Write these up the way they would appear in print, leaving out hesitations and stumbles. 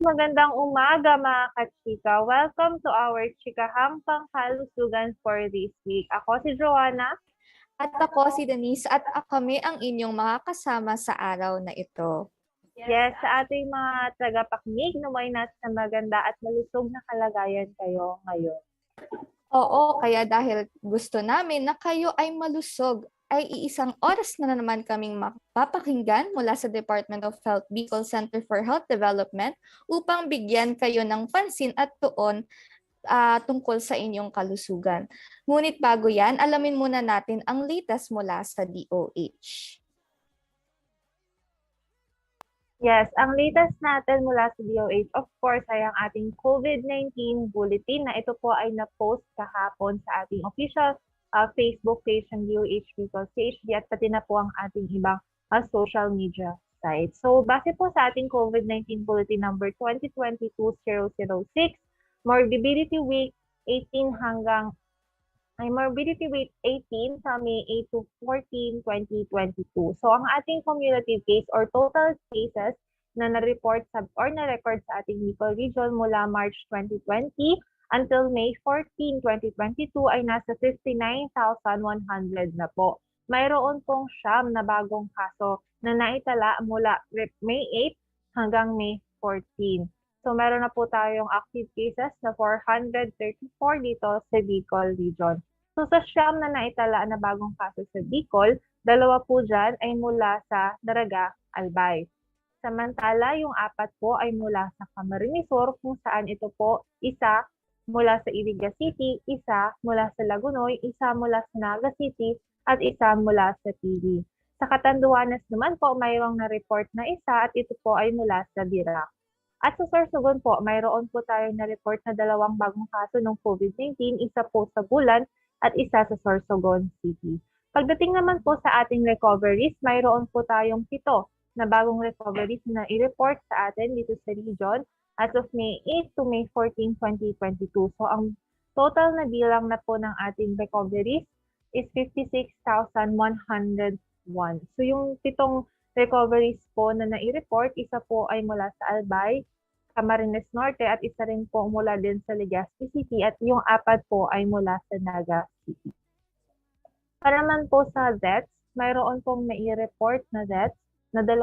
magandang umaga mga kachika. Welcome to our Chikahang Pangkalusugan for this week. Ako si Joanna. At ako si Denise at kami ang inyong mga kasama sa araw na ito. Yes, sa ating mga tagapakinig, naway nasa maganda at malusog na kalagayan kayo ngayon. Oo, kaya dahil gusto namin na kayo ay malusog, ay iisang oras na naman kaming mapapakinggan mula sa Department of Health Bicol Center for Health Development upang bigyan kayo ng pansin at tuon tungkol sa inyong kalusugan. Ngunit bago yan, alamin muna natin ang latest mula sa DOH. Yes, ang latest natin mula sa DOH, of course, ay ang ating COVID-19 bulletin na ito po ay na-post kahapon sa ating official Facebook page ng DOH Bicol CHD at pati na po ang ating ibang social media sites. So, base po sa ating COVID-19 bulletin number 2022-006, morbidity week 18 hanggang ay morbidity rate 18 sa May 8 to 14, 2022. So ang ating cumulative case or total cases na na-report or na-record sa ating Bicol region mula March 2020 until May 14, 2022 ay nasa 59,100 na po. Mayroon pong siyam na bagong kaso na naitala mula May 8 hanggang May 14. So meron na po tayong active cases na 434 dito sa Bicol region. So sa siyam na naitala na bagong kaso sa Bicol, dalawa po dyan ay mula sa Daraga, Albay. Samantala, yung apat po ay mula sa Camarines Sur kung saan ito po isa mula sa Iriga City, isa mula sa Lagunoy, isa mula sa Naga City, at isa mula sa Pili. Sa Catanduanes naman po, mayroong na-report na isa at ito po ay mula sa Birac. At sa Sorsogon po, mayroon po tayong na-report na dalawang bagong kaso ng COVID-19, isa po sa Bulan at isa sa Sorsogon City. Pagdating naman po sa ating recoveries, mayroon po tayong 7 na bagong recoveries na i-report sa atin dito sa region as of May 8 to May 14, 2022. So ang total na bilang na po ng ating recoveries is 56,101. So yung 7 recoveries po na nai-report, isa po ay mula sa Albay, Camarines Norte at isa rin po mula din sa Legazpi City at yung 4 po ay mula sa Naga City. Para naman po sa deaths, mayroon pong nai-report na deaths na 2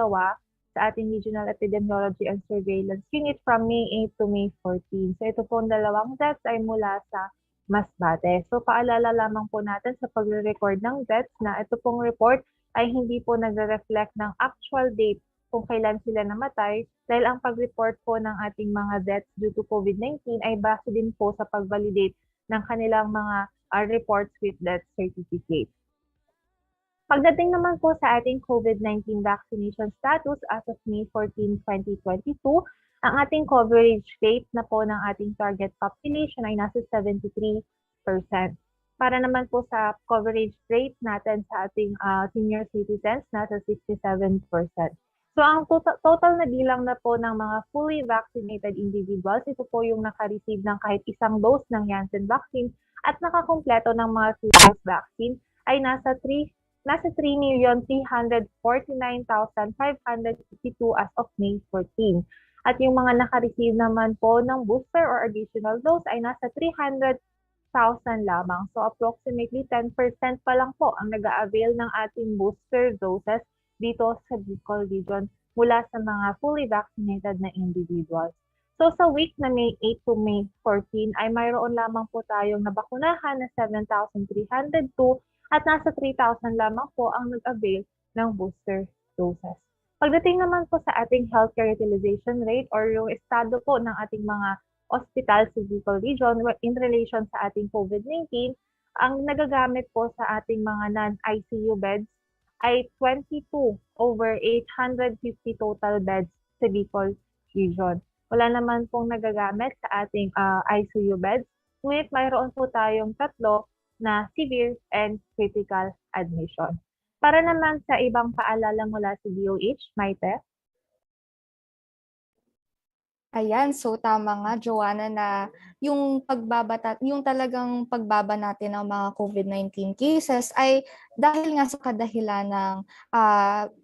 sa ating Regional Epidemiology and Surveillance Unit from May 8 to May 14. So ito pong 2 deaths ay mula sa Masbate. So paalala lamang po natin sa pagre-record ng deaths na ito pong report ay hindi po nagre-reflect ng actual date kung kailan sila namatay dahil ang pag-report po ng ating mga deaths due to COVID-19 ay base din po sa pag-validate ng kanilang mga reports with death certificate. Pagdating naman po sa ating COVID-19 vaccination status as of May 14, 2022, ang ating coverage rate na po ng ating target population ay nasa 73%. Para naman po sa coverage rate natin sa ating senior citizens, nasa 67%. So ang total na bilang na po ng mga fully vaccinated individuals, ito po yung naka-receive ng kahit isang dose ng Janssen vaccine at nakakumpleto ng mga 2-dose vaccine ay nasa 3,349,552 as of May 14. At yung mga naka-receive naman po ng booster or additional dose ay nasa 300,000 lamang. So approximately 10% pa lang po ang nag-a-avail ng ating booster doses dito sa Bicol region mula sa mga fully vaccinated na individuals. So sa week na May 8 to May 14 ay mayroon lamang po tayong nabakunahan na 7,302 at nasa 3,000 lamang po ang nag-avail ng booster doses. Pagdating naman po sa ating healthcare utilization rate or yung estado po ng ating mga hospital sa Bicol region in relation sa ating COVID-19, ang nagagamit po sa ating mga non-ICU beds ay 22/850 total beds sa Bicol region. Wala naman pong nagagamit sa ating ICU beds, ngunit mayroon po tayong 3 na severe and critical admission. Para naman sa ibang paalala mula sa DOH, Maite? Ayan, so tama nga, Joanna, na yung talagang pagbaba natin ng mga COVID-19 cases ay dahil nga sa kadahilan ng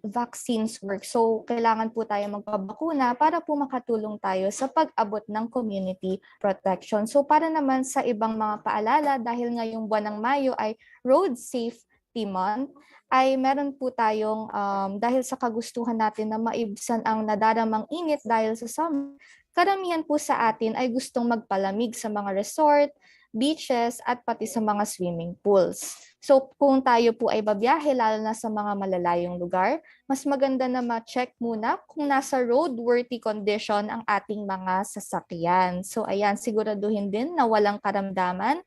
vaccines work. So, kailangan po tayo magpabakuna para po makatulong tayo sa pag-abot ng community protection. So, para naman sa ibang mga paalala, dahil ngayong buwan ng Mayo ay Road Safety Month, ay meron po tayong dahil sa kagustuhan natin na maibsan ang nadaramang init dahil sa summer, karamihan po sa atin ay gustong magpalamig sa mga resort, beaches, at pati sa mga swimming pools. So kung tayo po ay babiyahe, lalo na sa mga malalayong lugar, mas maganda na ma-check muna kung nasa roadworthy condition ang ating mga sasakyan. So ayan, siguraduhin din na walang karamdaman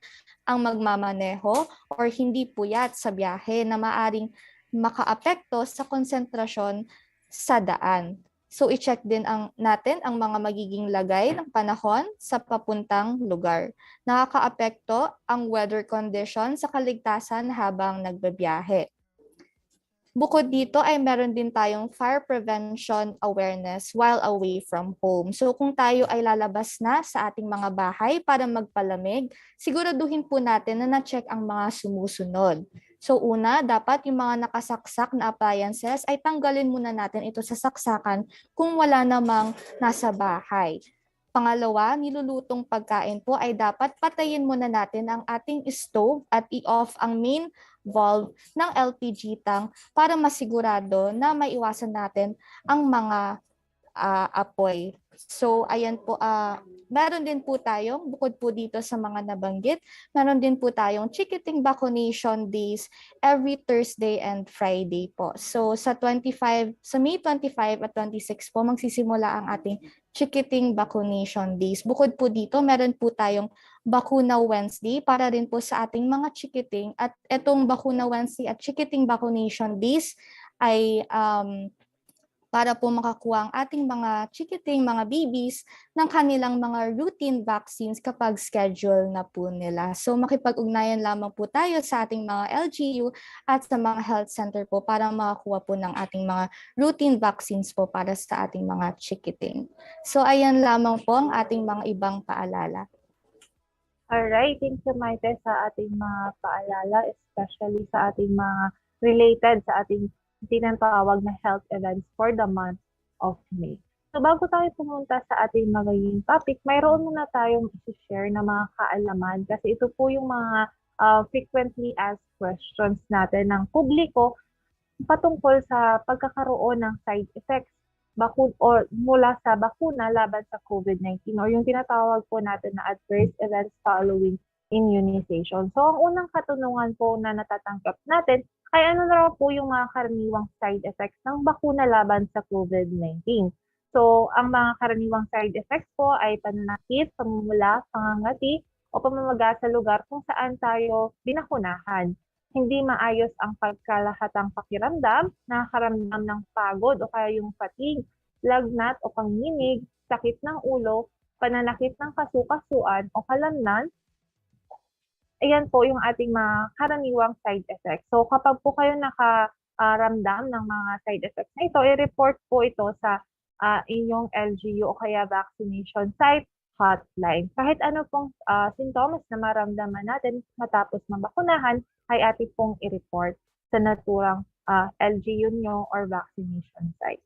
ang magmamaneho or hindi puyat sa biyahe na maaring makaapekto sa konsentrasyon sa daan. So i-check din natin ang mga magiging lagay ng panahon sa papuntang lugar. Nakakaapekto ang weather condition sa kaligtasan habang nagbabiyahe. Bukod dito ay meron din tayong fire prevention awareness while away from home. So kung tayo ay lalabas na sa ating mga bahay para magpalamig, siguraduhin po natin na na-check ang mga sumusunod. So una, dapat yung mga nakasaksak na appliances ay tanggalin muna natin ito sa saksakan kung wala namang nasa bahay. Pangalawa, nilulutong pagkain po ay dapat patayin muna natin ang ating stove at i-off ang main valve ng LPG tank para masigurado na maiwasan natin ang mga apoy. So ayan po, meron din po tayong, bukod po dito sa mga nabanggit, meron din po tayong ticketing vaccination days every Thursday and Friday po. So sa May 25 at 26 po, magsisimula ang ating ticketing vaccination days. Bukod po dito, meron po tayong Bakuna Wednesday para rin po sa ating mga ticketing, at itong Bakuna Wednesday at ticketing vaccination days ay para po makakuha ang ating mga chikiting, mga babies ng kanilang mga routine vaccines kapag schedule na po nila. So makipag-ugnayan lamang po tayo sa ating mga LGU at sa mga health center po para makakuha po ng ating mga routine vaccines po para sa ating mga chikiting. So ayan lamang po ang ating mga ibang paalala. Alright, thank you, Maite, sa ating mga paalala, especially sa ating mga related sa ating tinatawag na health events for the month of May. So bago tayo pumunta sa ating magiging topic, mayroon muna tayong i-share na mga kaalaman kasi ito po yung mga frequently asked questions natin ng publiko patungkol sa pagkakaroon ng side effects mula sa bakuna laban sa COVID-19 or yung tinatawag po natin na adverse events following immunization. So ang unang katanungan po na natatanggap natin ay ano na raw po yung mga karaniwang side effects ng bakuna laban sa COVID-19. So, ang mga karaniwang side effects po ay pananakit, pamumula, pangangati, o pamamaga sa lugar kung saan tayo binakunahan. Hindi maayos ang pagkalahatang pakiramdam, nakakaramdam ng pagod o kaya yung fatigue, lagnat o panginginig, sakit ng ulo, pananakit ng kasukasuan o kalamnan. Ayan po yung ating mga karaniwang side effects. So kapag po kayo nakaramdam ng mga side effects na ito, i-report po ito sa inyong LGU o kaya vaccination site hotline. Kahit ano pong sintomas na maramdaman natin matapos mabakunahan, ay ating pong i-report sa naturang LGU nyo or vaccination site.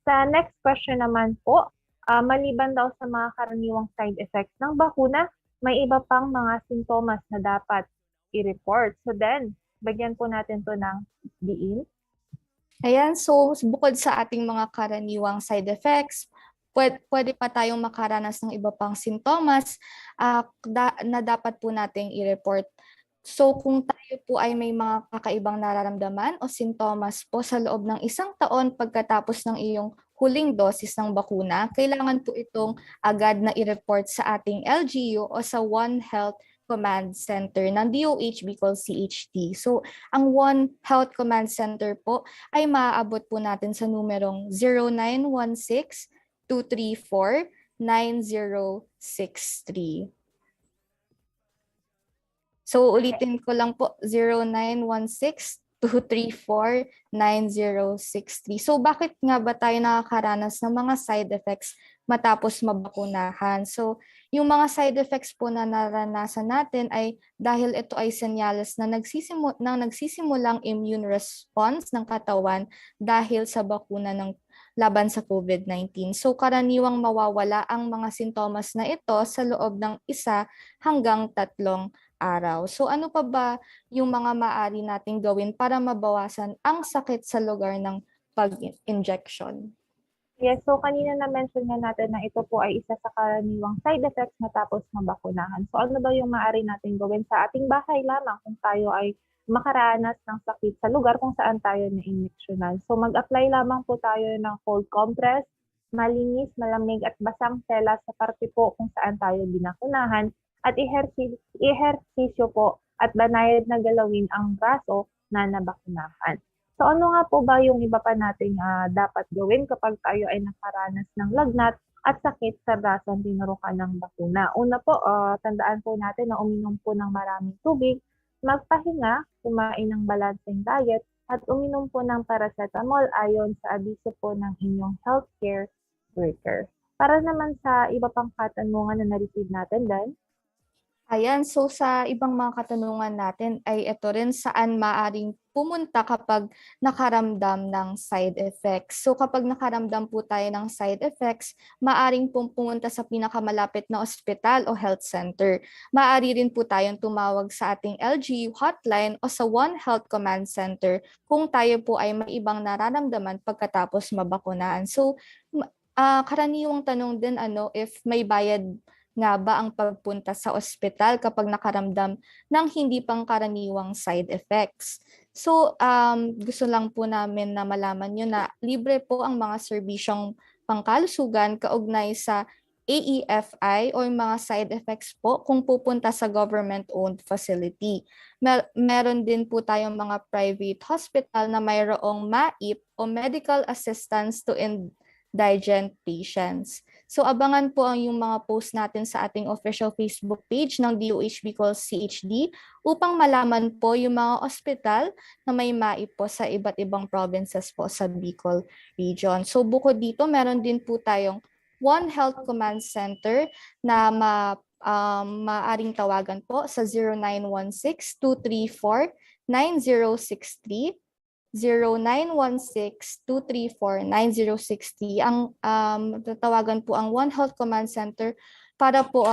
Sa next question naman po, maliban daw sa mga karaniwang side effects ng bakuna, may iba pang mga sintomas na dapat i-report. So then, bagyan po natin to ng diin. Ayan, so bukod sa ating mga karaniwang side effects, pwede pa tayong makaranas ng iba pang sintomas na dapat po nating i-report. So kung tayo po ay may mga kakaibang nararamdaman o sintomas po sa loob ng 1 taon pagkatapos ng iyong huling dosis ng bakuna, kailangan po itong agad na i-report sa ating LGU o sa One Health Command Center ng DOH Bicol CHT. So ang One Health Command Center po ay maaabot po natin sa numerong 0916-234-9063. So ulitin ko lang po, 0916-234-9063. So bakit nga ba tayo nakakaranas ng mga side effects matapos mabakunahan. So, yung mga side effects po na naranasan natin ay dahil ito ay senyales na nagsisimulang immune response ng katawan dahil sa bakuna ng laban sa COVID-19. So, karaniwang mawawala ang mga sintomas na ito sa loob ng 1 hanggang 3 araw. So, ano pa ba yung mga maaari nating gawin para mabawasan ang sakit sa lugar ng pag-injection? Yes, so kanina na-mention nga natin na ito po ay isa sa karaniwang side effects matapos mabakunahan. So ano ba yung maaari natin gawin sa ating bahay lamang kung tayo ay makaranas ng sakit sa lugar kung saan tayo na-injectionan? So mag-apply lamang po tayo ng cold compress, malinis, malamig at basang tela sa parte po kung saan tayo binakunahan at ehersisyo po at banayad na galawin ang braso na nabakunahan. So ano nga po ba yung iba pa nating dapat gawin kapag tayo ay nakaranas ng lagnat at sakit sa brasong tinurukan ng bakuna? Una po, tandaan po natin na uminom po ng maraming tubig, magpahinga, kumain ng balancing diet, at uminom po ng paracetamol ayon sa abiso po ng inyong healthcare worker. Para naman sa iba pang katanungan na na-receive natin, Dan? Ayan, so sa ibang mga katanungan natin ay ito rin saan maaring pumunta kapag nakaramdam ng side effects. So kapag nakaramdam po tayo ng side effects, maaring pumunta sa pinakamalapit na ospital o health center. Maari rin po tayong tumawag sa ating LGU hotline o sa One Health Command Center kung tayo po ay may ibang nararamdaman pagkatapos mabakunahan. So karaniwang tanong din if may bayad nga ba ang pagpunta sa ospital kapag nakaramdam ng hindi pangkaraniwang side effects. So, gusto lang po namin na malaman nyo na libre po ang mga serbisyong pangkalusugan kaugnay sa AEFI o mga side effects po kung pupunta sa government-owned facility. Meron din po tayong mga private hospital na mayroong MAIP o Medical Assistance to Indigent Patients. So abangan po ang yung mga post natin sa ating official Facebook page ng DOH Bicol CHD upang malaman po yung mga ospital na may MAIP po sa iba't ibang provinces po sa Bicol region. So bukod dito, meron din po tayong One Health Command Center na maaring tawagan po sa 0916-234-9063 0916-234-9060. Ang tatawagan po ang One Health Command Center para po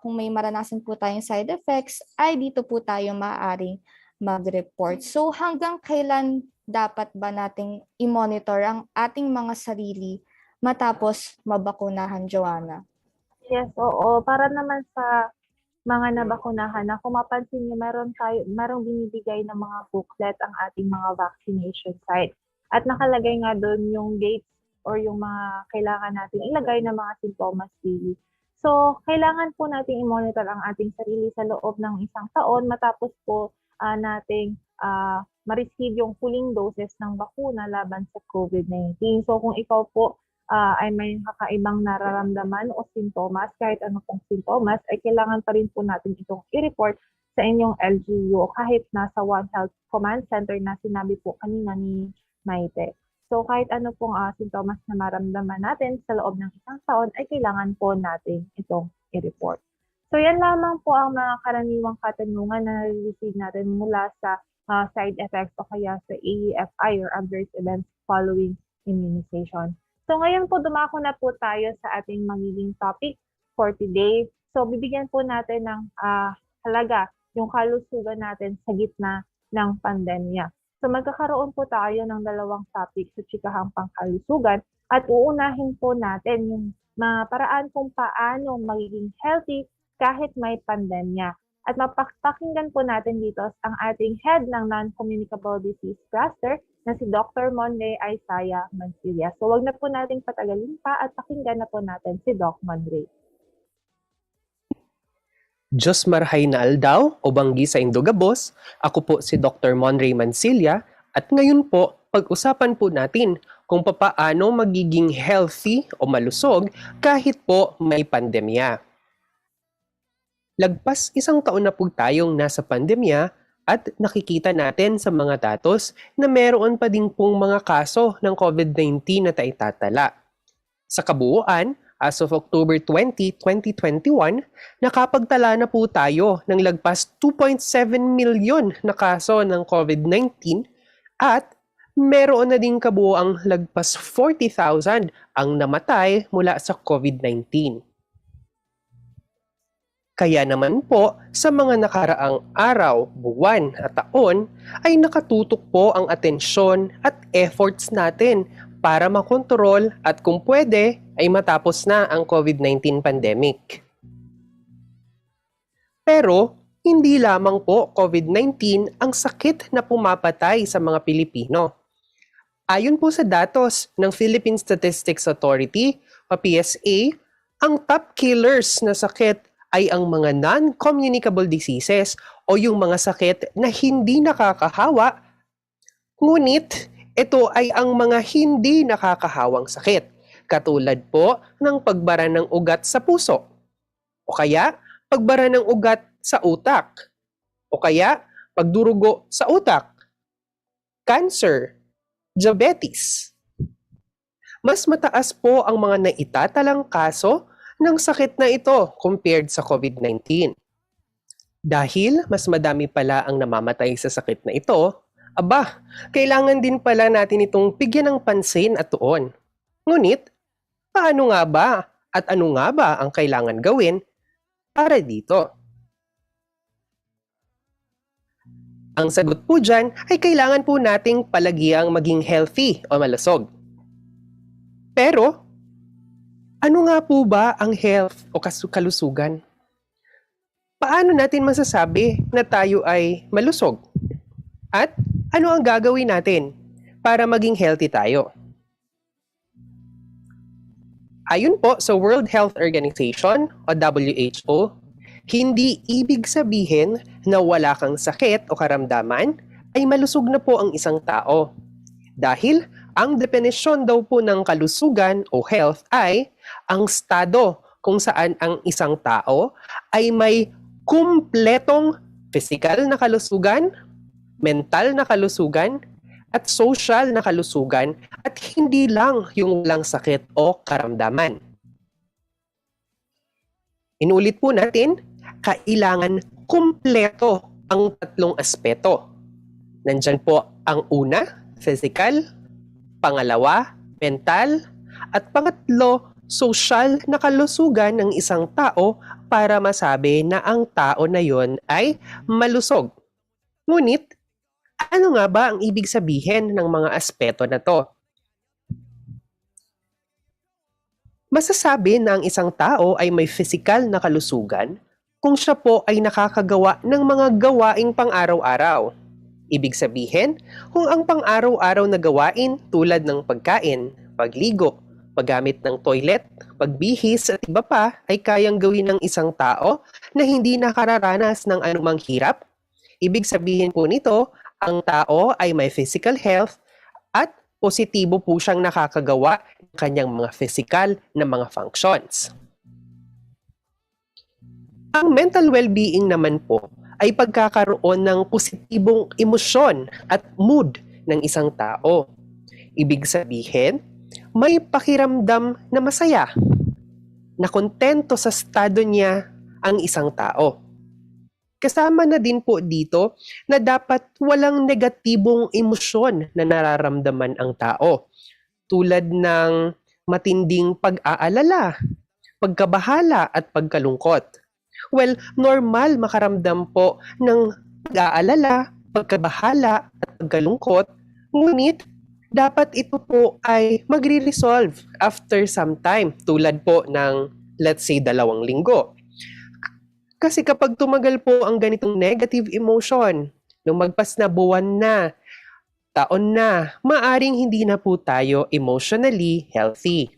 kung may maranasan po tayong side effects ay dito po tayo maaaring mag-report. So hanggang kailan dapat ba nating i-monitor ang ating mga sarili matapos mabakunahan, Joanna? Yes, oo. Para naman sa mga nabakunahan na kung mapansin niyo, merong binibigay ng mga booklet ang ating mga vaccination site. At nakalagay nga doon yung dates or yung mga kailangan natin ilagay na mga sintomas really. So, kailangan po natin i-monitor ang ating sarili sa loob ng 1 taon matapos po nating ma-receive yung huling doses ng bakuna laban sa COVID-19. So, kung ikaw po ay may kakaibang nararamdaman o sintomas, kahit ano pong sintomas, ay kailangan pa rin po natin itong i-report sa inyong LGU kahit nasa One Health Command Center na sinabi po kanina ni Maite. So kahit ano pong sintomas na maramdaman natin sa loob ng 1 taon, ay kailangan po natin itong i-report. So yan lamang po ang mga karaniwang katanungan na na-receive natin mula sa side effects o kaya sa AEFI or adverse events following immunization. So ngayon po dumako na po tayo sa ating magiging topic for today. So bibigyan po natin ng halaga yung kalusugan natin sa gitna ng pandemya. So magkakaroon po tayo ng 2 topic sa chikahang pangkalusugan at uunahin po natin yung mga paraan kung paano magiging healthy kahit may pandemya. At mapakinggan po natin dito ang ating head ng Non-Communicable Disease Cluster na si Dr. Monray Isaiah Mancilia. So wag na po nating patagalin pa at pakinggan na po natin si Doc Monray. Diyos marhay na aldaw o banggi sa Indogabos, ako po si Dr. Monray Mancilia at ngayon po pag-usapan po natin kung papaano magiging healthy o malusog kahit po may pandemya. Lagpas 1 taon na po tayong nasa pandemya at nakikita natin sa mga datos na meron pa din pong mga kaso ng COVID-19 na taitatala. Sa kabuuan, as of October 20, 2021, nakapagtala na po tayo ng lagpas 2.7 milyon na kaso ng COVID-19 at meron na ding kabuuang lagpas 40,000 ang namatay mula sa COVID-19. Kaya naman po, sa mga nakaraang araw, buwan at taon, ay nakatutok po ang atensyon at efforts natin para makontrol at kung pwede ay matapos na ang COVID-19 pandemic. Pero, hindi lamang po COVID-19 ang sakit na pumapatay sa mga Pilipino. Ayon po sa datos ng Philippine Statistics Authority o PSA, ang top killers na sakit ay ang mga non-communicable diseases o yung mga sakit na hindi nakakahawa, ngunit ito ay ang mga hindi nakakahawang sakit, katulad po ng pagbara ng ugat sa puso, o kaya pagbara ng ugat sa utak, o kaya pagdurugo sa utak, cancer, diabetes. Mas mataas po ang mga naitatalang kaso ng sakit na ito compared sa COVID-19. Dahil mas madami pala ang namamatay sa sakit na ito, kailangan din pala natin itong bigyan ng pansin at tuon. Ngunit, paano nga ba at ano nga ba ang kailangan gawin para dito? Ang sagot po dyan ay kailangan po nating palagiang maging healthy o malusog. Pero, ano nga po ba ang health o kalusugan? Paano natin masasabi na tayo ay malusog? At ano ang gagawin natin para maging healthy tayo? Ayon po sa World Health Organization o WHO, hindi ibig sabihin na wala kang sakit o karamdaman ay malusog na po ang isang tao. Dahil ang definisyon daw po ng kalusugan o health ay ang estado kung saan ang isang tao ay may kumpletong physical na kalusugan, mental na kalusugan, at social na kalusugan at hindi lang yung walang sakit o karamdaman. Inulit po natin, kailangan kumpleto ang tatlong aspeto. Nandyan po ang una, physical, pangalawa, mental, at pangatlo, social na kalusugan ng isang tao para masabi na ang tao na yon ay malusog. Ngunit, ano nga ba ang ibig sabihin ng mga aspeto na to? Masasabi na ang isang tao ay may physical na kalusugan kung siya po ay nakakagawa ng mga gawaing pang-araw-araw. Ibig sabihin, kung ang pang-araw-araw na gawain tulad ng pagkain, pagligo, paggamit ng toilet, pagbihis at iba pa ay kayang gawin ng isang tao na hindi nakararanas ng anumang hirap, ibig sabihin po nito, ang tao ay may physical health at positibo po siyang nakakagawa ng kanyang mga physical na mga functions. Ang mental well-being naman po ay pagkakaroon ng positibong emosyon at mood ng isang tao. Ibig sabihin, may pakiramdam na masaya, na kontento sa estado niya ang isang tao. Kasama na din po dito na dapat walang negatibong emosyon na nararamdaman ang tao, tulad ng matinding pag-aalala, pagkabahala at pagkalungkot. Well, normal makaramdam po ng pag-aalala, pagkabahala at pagkalungkot, ngunit dapat ito po ay magre-resolve after some time, tulad po ng let's say 2 linggo. Kasi kapag tumagal po ang ganitong negative emotion, nung magpas na buwan na, taon na, maaring hindi na po tayo emotionally healthy.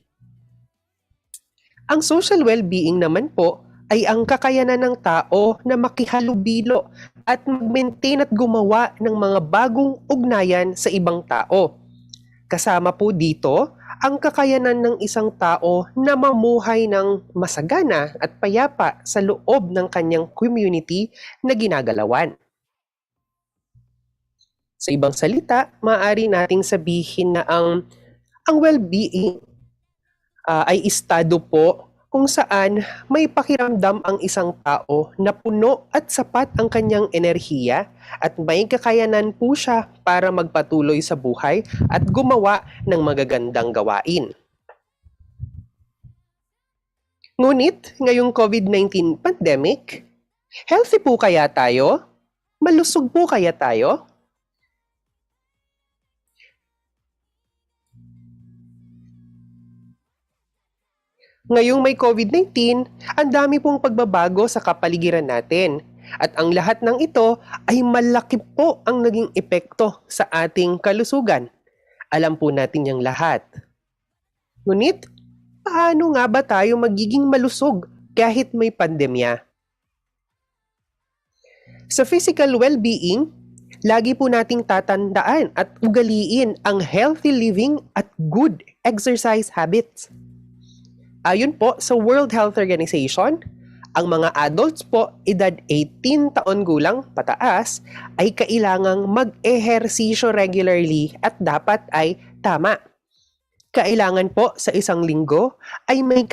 Ang social well-being naman po ay ang kakayanan ng tao na makihalubilo at mag-maintain at gumawa ng mga bagong ugnayan sa ibang tao. Kasama po dito ang kakayanan ng isang tao na mamuhay ng masagana at payapa sa loob ng kanyang community na ginagalawan. Sa ibang salita, maaari nating sabihin na ang well-being ay estado po kung saan may pakiramdam ang isang tao na puno at sapat ang kanyang enerhiya at may kakayanan po siya para magpatuloy sa buhay at gumawa ng magagandang gawain. Ngunit ngayong COVID-19 pandemic, healthy po kaya tayo? Malusog po kaya tayo? Ngayong may COVID-19, ang dami pong pagbabago sa kapaligiran natin. At ang lahat ng ito ay malaki po ang naging epekto sa ating kalusugan. Alam po natin yung lahat. Ngunit, paano nga ba tayo magiging malusog kahit may pandemya? Sa physical well-being, lagi po nating tatandaan at ugaliin ang healthy living at good exercise habits. Ayon po sa World Health Organization, ang mga adults po edad 18 taon gulang pataas ay kailangang mag-ehersisyo regularly at dapat ay tama. Kailangan po sa isang linggo ay may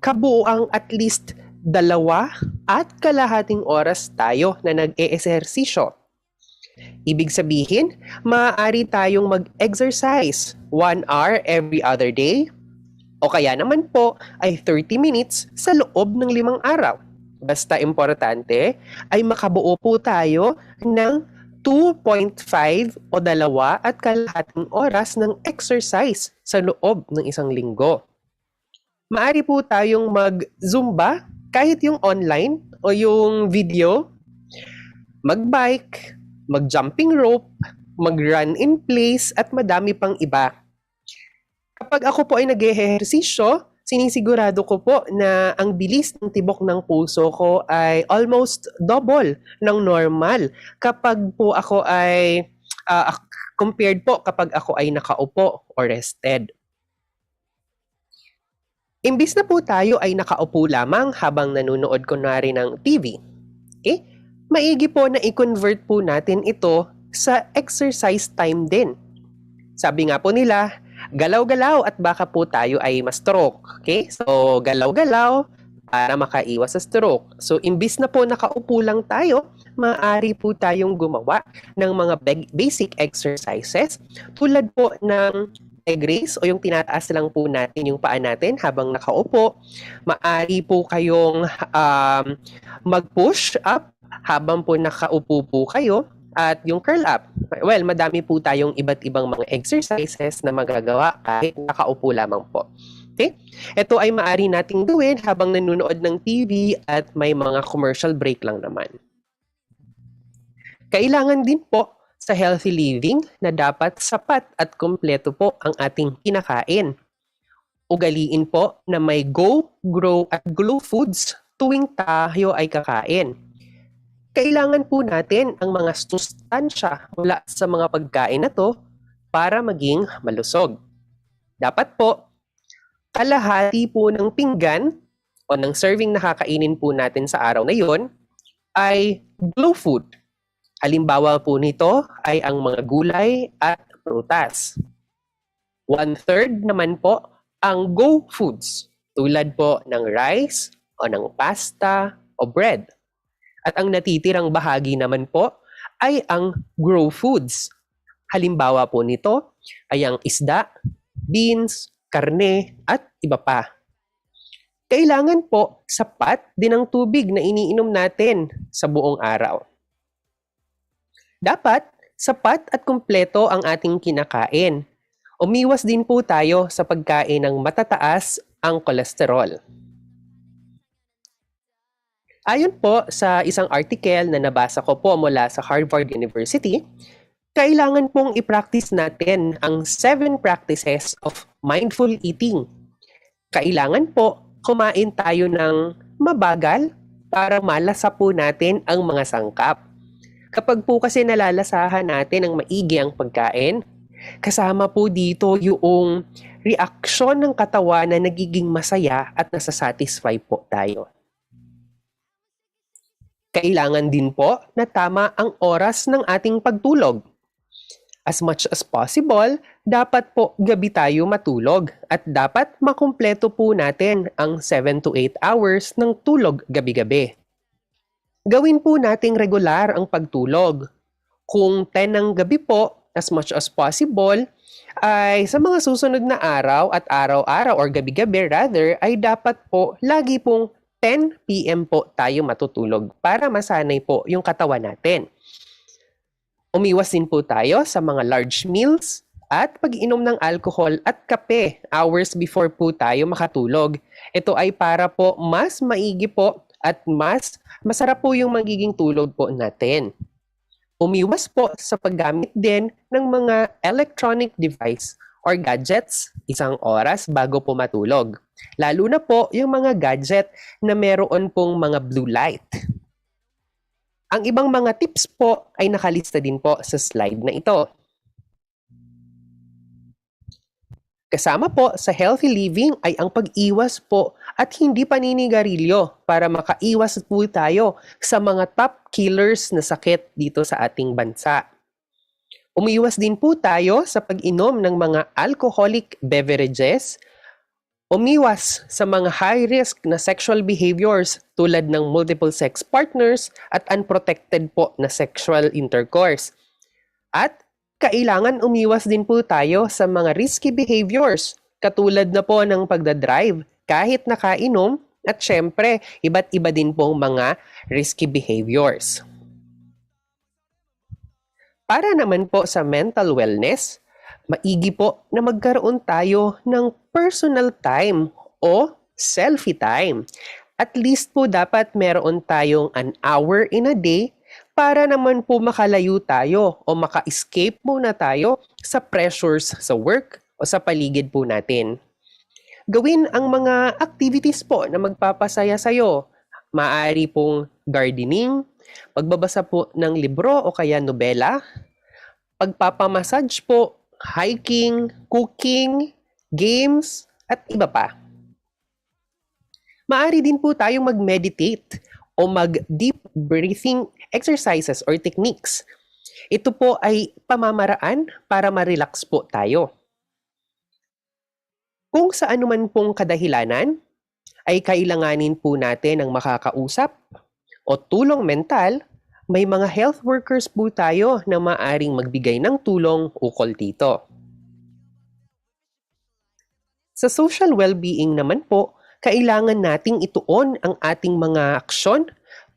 kabuuang at least 2.5 oras tayo na nag-eehersisyo. Ibig sabihin, maaari tayong mag-exercise 1 hour every other day, o kaya naman po ay 30 minutes sa loob ng 5 araw. Basta importante ay makabuo po tayo ng 2.5 o 2.5 oras ng exercise sa loob ng isang linggo. Maaari po tayong mag-zumba kahit yung online o yung video, mag-bike, mag-jumping rope, mag-run in place at madami pang iba. Kapag ako po ay nag-ehersisyo, sinisigurado ko po na ang bilis ng tibok ng puso ko ay almost double ng normal kapag po ako ay compared po kapag ako ay nakaupo or rested. Imbis na po tayo ay nakaupo lamang habang nanonood kunwari ng TV, maigi po na i-convert po natin ito sa exercise time din. Sabi nga po nila, galaw-galaw at baka po tayo ay ma-stroke. Okay? So, galaw-galaw para makaiwas sa stroke. So, imbis na po nakaupo lang tayo, maaari po tayong gumawa ng mga basic exercises tulad po ng leg raise o yung tinataas lang po natin yung paa natin habang nakaupo. Maaari po kayong mag-push up habang po nakaupo po kayo. At yung curl up, well, madami po tayong iba't ibang mga exercises na magagawa kahit nakaupo lamang po. Okay? Ito ay maaari nating gawin habang nanonood ng TV at may mga commercial break lang naman. Kailangan din po sa healthy living na dapat sapat at kumpleto po ang ating kinakain. Ugaliin po na may go, grow at glow foods tuwing tayo ay kakain. Kailangan po natin ang mga sustansya mula sa mga pagkain na to para maging malusog. Dapat po, kalahati po ng pinggan o ng serving na kakainin po natin sa araw na yon ay glow food. Halimbawa po nito ay ang mga gulay at prutas. 1/3 naman po ang go foods tulad po ng rice o ng pasta o bread. At ang natitirang bahagi naman po ay ang grow foods. Halimbawa po nito ay ang isda, beans, karne at iba pa. Kailangan po sapat din ang tubig na iniinom natin sa buong araw. Dapat sapat at kumpleto ang ating kinakain. Umiwas din po tayo sa pagkain ng matataas ang kolesterol. Ayon po sa isang article na nabasa ko po mula sa Harvard University, kailangan pong i-practice natin ang 7 practices of mindful eating. Kailangan po kumain tayo ng mabagal para malasa po natin ang mga sangkap. Kapag po kasi nalalasahan natin ng maigi ang pagkain, kasama po dito yung reaksyon ng katawan na nagiging masaya at nasasatisfy po tayo. Kailangan din po na tama ang oras ng ating pagtulog. As much as possible, dapat po gabi tayo matulog at dapat makumpleto po natin ang 7 to 8 hours ng tulog gabi-gabi. Gawin po nating regular ang pagtulog. Kung 10 ng gabi po, as much as possible, ay sa mga susunod na araw at araw-araw or gabi-gabi rather, ay dapat po lagi pong 10 p.m. po tayo matutulog para masanay po yung katawan natin. Umiwas din po tayo sa mga large meals at pag-inom ng alcohol at kape hours before po tayo makatulog. Ito ay para po mas maigi po at mas masarap po yung magiging tulog po natin. Umiwas po sa paggamit din ng mga electronic device or gadgets 1 oras bago po matulog. Lalo na po yung mga gadget na meron pong mga blue light. Ang ibang mga tips po ay nakalista din po sa slide na ito. Kasama po sa healthy living ay ang pag-iwas po at hindi paninigarilyo para makaiwas po tayo sa mga top killers na sakit dito sa ating bansa. Umiwas din po tayo sa pag-inom ng mga alcoholic beverages. Umiwas sa mga high-risk na sexual behaviors tulad ng multiple sex partners at unprotected po na sexual intercourse. At kailangan umiwas din po tayo sa mga risky behaviors katulad na po ng pagdadrive kahit nakainom at syempre iba't iba din pong mga risky behaviors. Para naman po sa mental wellness, maigi po na magkaroon tayo ng personal time o selfie time. At least po dapat meron tayong an hour in a day para naman po makalayo tayo o maka-escape muna tayo sa pressures sa work o sa paligid po natin. Gawin ang mga activities po na magpapasaya sa'yo. Maaari pong gardening, pagbabasa po ng libro o kaya nobela, pagpapamassage po, hiking, cooking, games, at iba pa. Maaari din po tayong mag-meditate o mag-deep breathing exercises or techniques. Ito po ay pamamaraan para ma-relax po tayo. Kung sa anuman pong kadahilanan, ay kailanganin po natin ng makakausap o tulong mental, may mga health workers po tayo na maaring magbigay ng tulong ukol dito. Sa social well-being naman po, kailangan nating ituon ang ating mga aksyon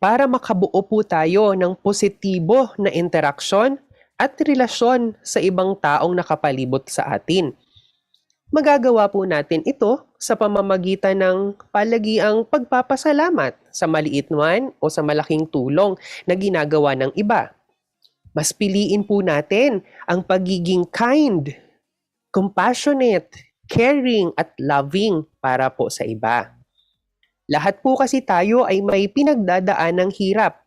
para makabuo po tayo ng positibo na interaksyon at relasyon sa ibang taong nakapalibot sa atin. Magagawa po natin ito sa pamamagitan ng palagiang pagpapasalamat sa maliit man o sa malaking tulong na ginagawa ng iba. Mas piliin po natin ang pagiging kind, compassionate, caring at loving para po sa iba. Lahat po kasi tayo ay may pinagdadaan ng hirap.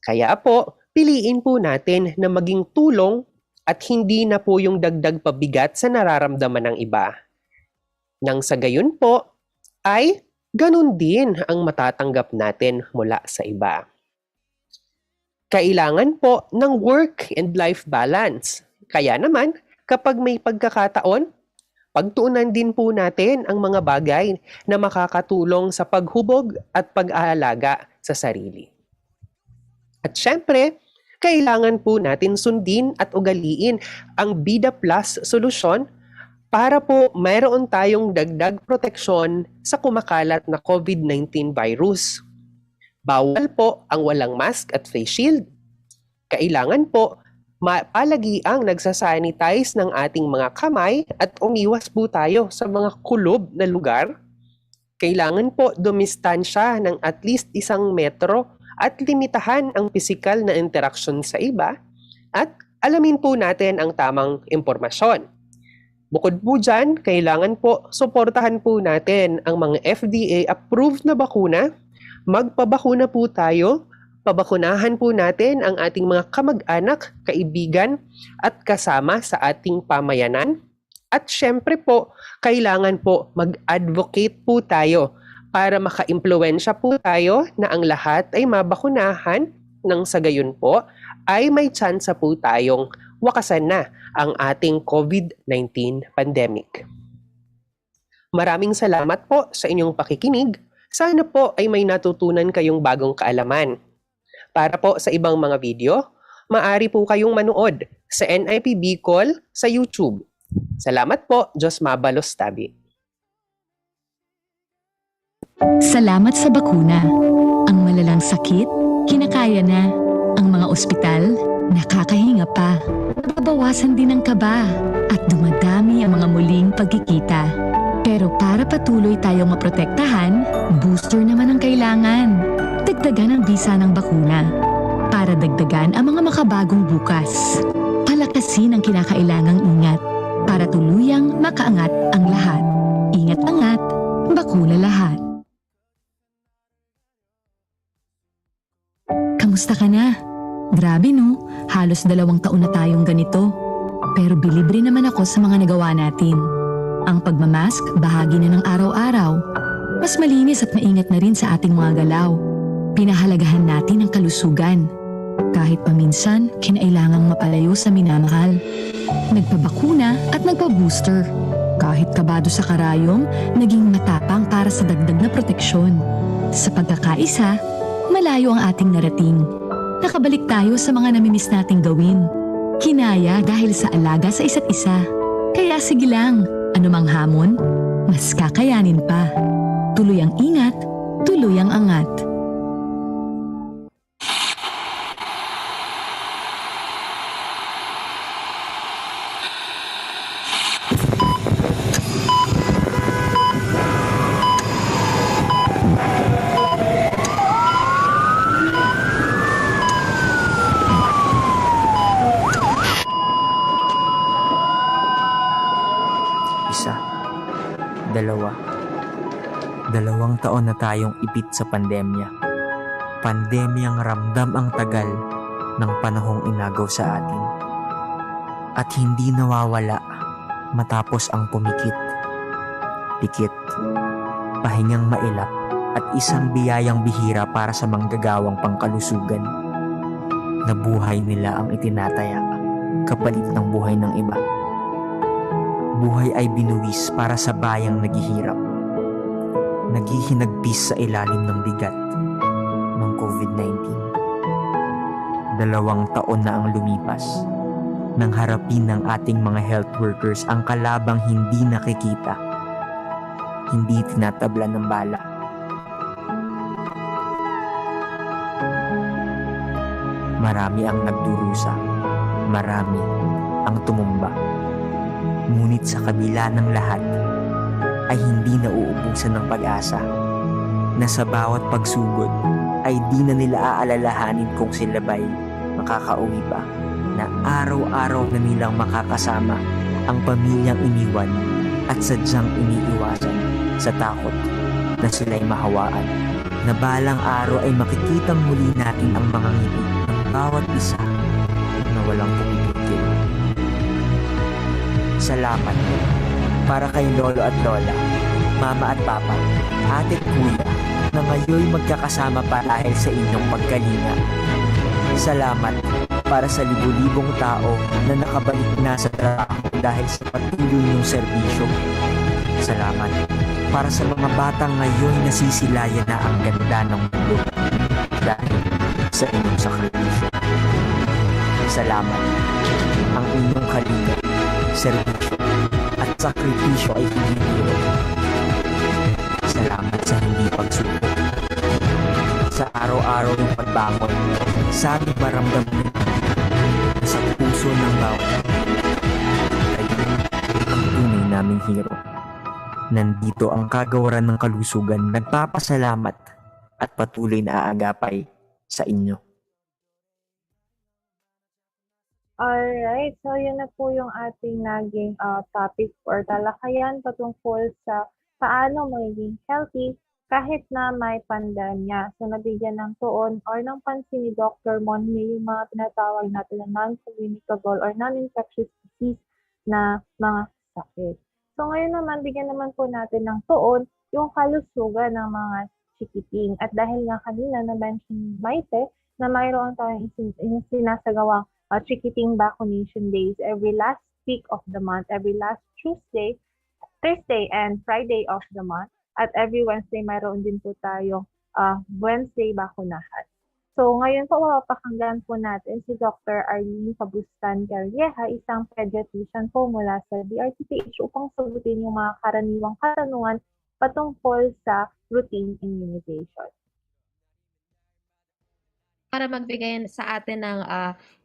Kaya po, piliin po natin na maging tulong at hindi na po yung dagdag pabigat sa nararamdaman ng iba. Nang sa gayon po, ay ganun din ang matatanggap natin mula sa iba. Kailangan po ng work and life balance. Kaya naman, kapag may pagkakataon, pagtuunan din po natin ang mga bagay na makakatulong sa paghubog at pag-aalaga sa sarili. At syempre, kailangan po natin sundin at ugaliin ang Bida Plus solusyon para po mayroon tayong dagdag proteksyon sa kumakalat na COVID-19 virus. Bawal po ang walang mask at face shield. Kailangan po palagiang nagsasanitize ng ating mga kamay at umiwas po tayo sa mga kulob na lugar. Kailangan po dumistansya ng at least 1 metro at limitahan ang pisikal na interaksyon sa iba at alamin po natin ang tamang impormasyon. Bukod po dyan, kailangan po suportahan po natin ang mga FDA-approved na bakuna. Magpabakuna po tayo, pabakunahan po natin ang ating mga kamag-anak, kaibigan at kasama sa ating pamayanan. At syempre po, kailangan po mag-advocate po tayo para maka-impluwensya po tayo na ang lahat ay mabakunahan nang sa gayon po ay may tsansa po tayong wakasan na ang ating COVID-19 pandemic. Maraming salamat po sa inyong pakikinig. Sana po ay may natutunan kayong bagong kaalaman. Para po sa ibang mga video, maaari po kayong manood sa NIP Bicol sa YouTube. Salamat po, Diyos mabalos tabi. Salamat sa bakuna. Ang malalang sakit, kinakaya na. Ang mga ospital, nakakahinga pa. Nababawasan din ang kaba at dumadami ang mga muling pagkikita. Pero para patuloy tayong maprotektahan, booster naman ang kailangan. Dagdagan ang bisa ng bakuna para dagdagan ang mga makabagong bukas. Palakasin ang kinakailangang ingat para tuluyang makaangat ang lahat. Ingat-angat, bakuna lahat. Kamusta ka na? Grabe no, halos 2 taon na tayong ganito. Pero bilibre naman ako sa mga nagawa natin. Ang pagmamask, bahagi na ng araw-araw. Mas malinis at maingat na rin sa ating mga galaw. Pinahalagahan natin ang kalusugan. Kahit paminsan, kinailangang mapalayo sa minamahal. Nagpabakuna at nagpa-booster. Kahit kabado sa karayom, naging matapang para sa dagdag na proteksyon. Sa pagkakaisa, malayo ang ating narating. Nakabalik tayo sa mga namimiss nating gawin. Kinaya dahil sa alaga sa isa't isa. Kaya sige lang, anumang hamon, mas kakayanin pa. Tuloy ang ingat, tuloy ang angat. Isa, dalawa. 2 taon na tayong ipit sa pandemya. Pandemyang ramdam ang tagal ng panahong inagaw sa atin. At hindi nawawala matapos ang pumikit, pikit, pahingang mailap at isang biyayang bihira para sa manggagawang pangkalusugan. Na buhay nila ang itinataya kapalit ng buhay ng iba. Buhay ay binuwis para sa bayang naghihirap. Naghihinagpis sa ilalim ng bigat ng COVID-19. 2 taon na ang lumipas nang harapin ng ating mga health workers ang kalabang hindi nakikita, hindi tinatablan ng bala. Marami ang nagdurusa, marami ang tumumba. Ngunit sa kabila ng lahat, ay hindi nauubusan ng pag-asa na sa bawat pagsugod ay di na nila aalalahanin kung sila ba'y makakauwi pa, na araw-araw na nilang makakasama ang pamilyang iniwan at sadyang iniiwasan sa takot na sila'y mahawaan, na balang araw ay makikitang muli natin ang mga ngiti ng bawat isa na walang pumipigil. Salamat para kay Lolo at Lola, Mama at Papa, Ate at Kuya na ngayon magkakasama pa dahil sa inyong pagkalinga. Salamat para sa libu-libong tao na nakabalik na sa trabaho dahil sa patuloy niyong serbisyo. Salamat para sa mga batang ngayon nasisilayan na ang ganda ng mundo dahil sa inyong sakripisyo. Salamat. Ang inyong kalinga, serbisyo at sakripisyo ay hinihiro. Salamat sa hindi pagsuko. Sa araw-araw ng pagbangon, sabi maramdaman na sa puso ng bawat kayo ang tunay naming hero. Nandito ang kagawaran ng kalusugan, nagpapasalamat at patuloy na aagapay sa inyo. Alright, so yun na po yung ating naging topic or talakayan patungkol sa paano magiging healthy kahit na may pandemya. So nabigyan ng tuon or ng pansin ni Dr. Monmi yung mga tinatawag natin na non-communicable or non-infectious disease na mga sakit. So ngayon naman, bigyan naman po natin ng tuon yung kalusugan ng mga chikiting. At dahil nga kanina na-mention Maite na mayroon tayong sinasagawang ticketing vaccination days every last week of the month, every last Tuesday, Thursday, and Friday of the month. At every Wednesday, mayroon din po tayong Wednesday bakunahan. So ngayon po, mapapakinggan po natin si Dr. Arlene Pabustan Calleja, isang pediatrician po mula sa DRTPH upang sagutin yung mga karaniwang katanungan patungkol sa routine immunization. Para magbigay sa atin ng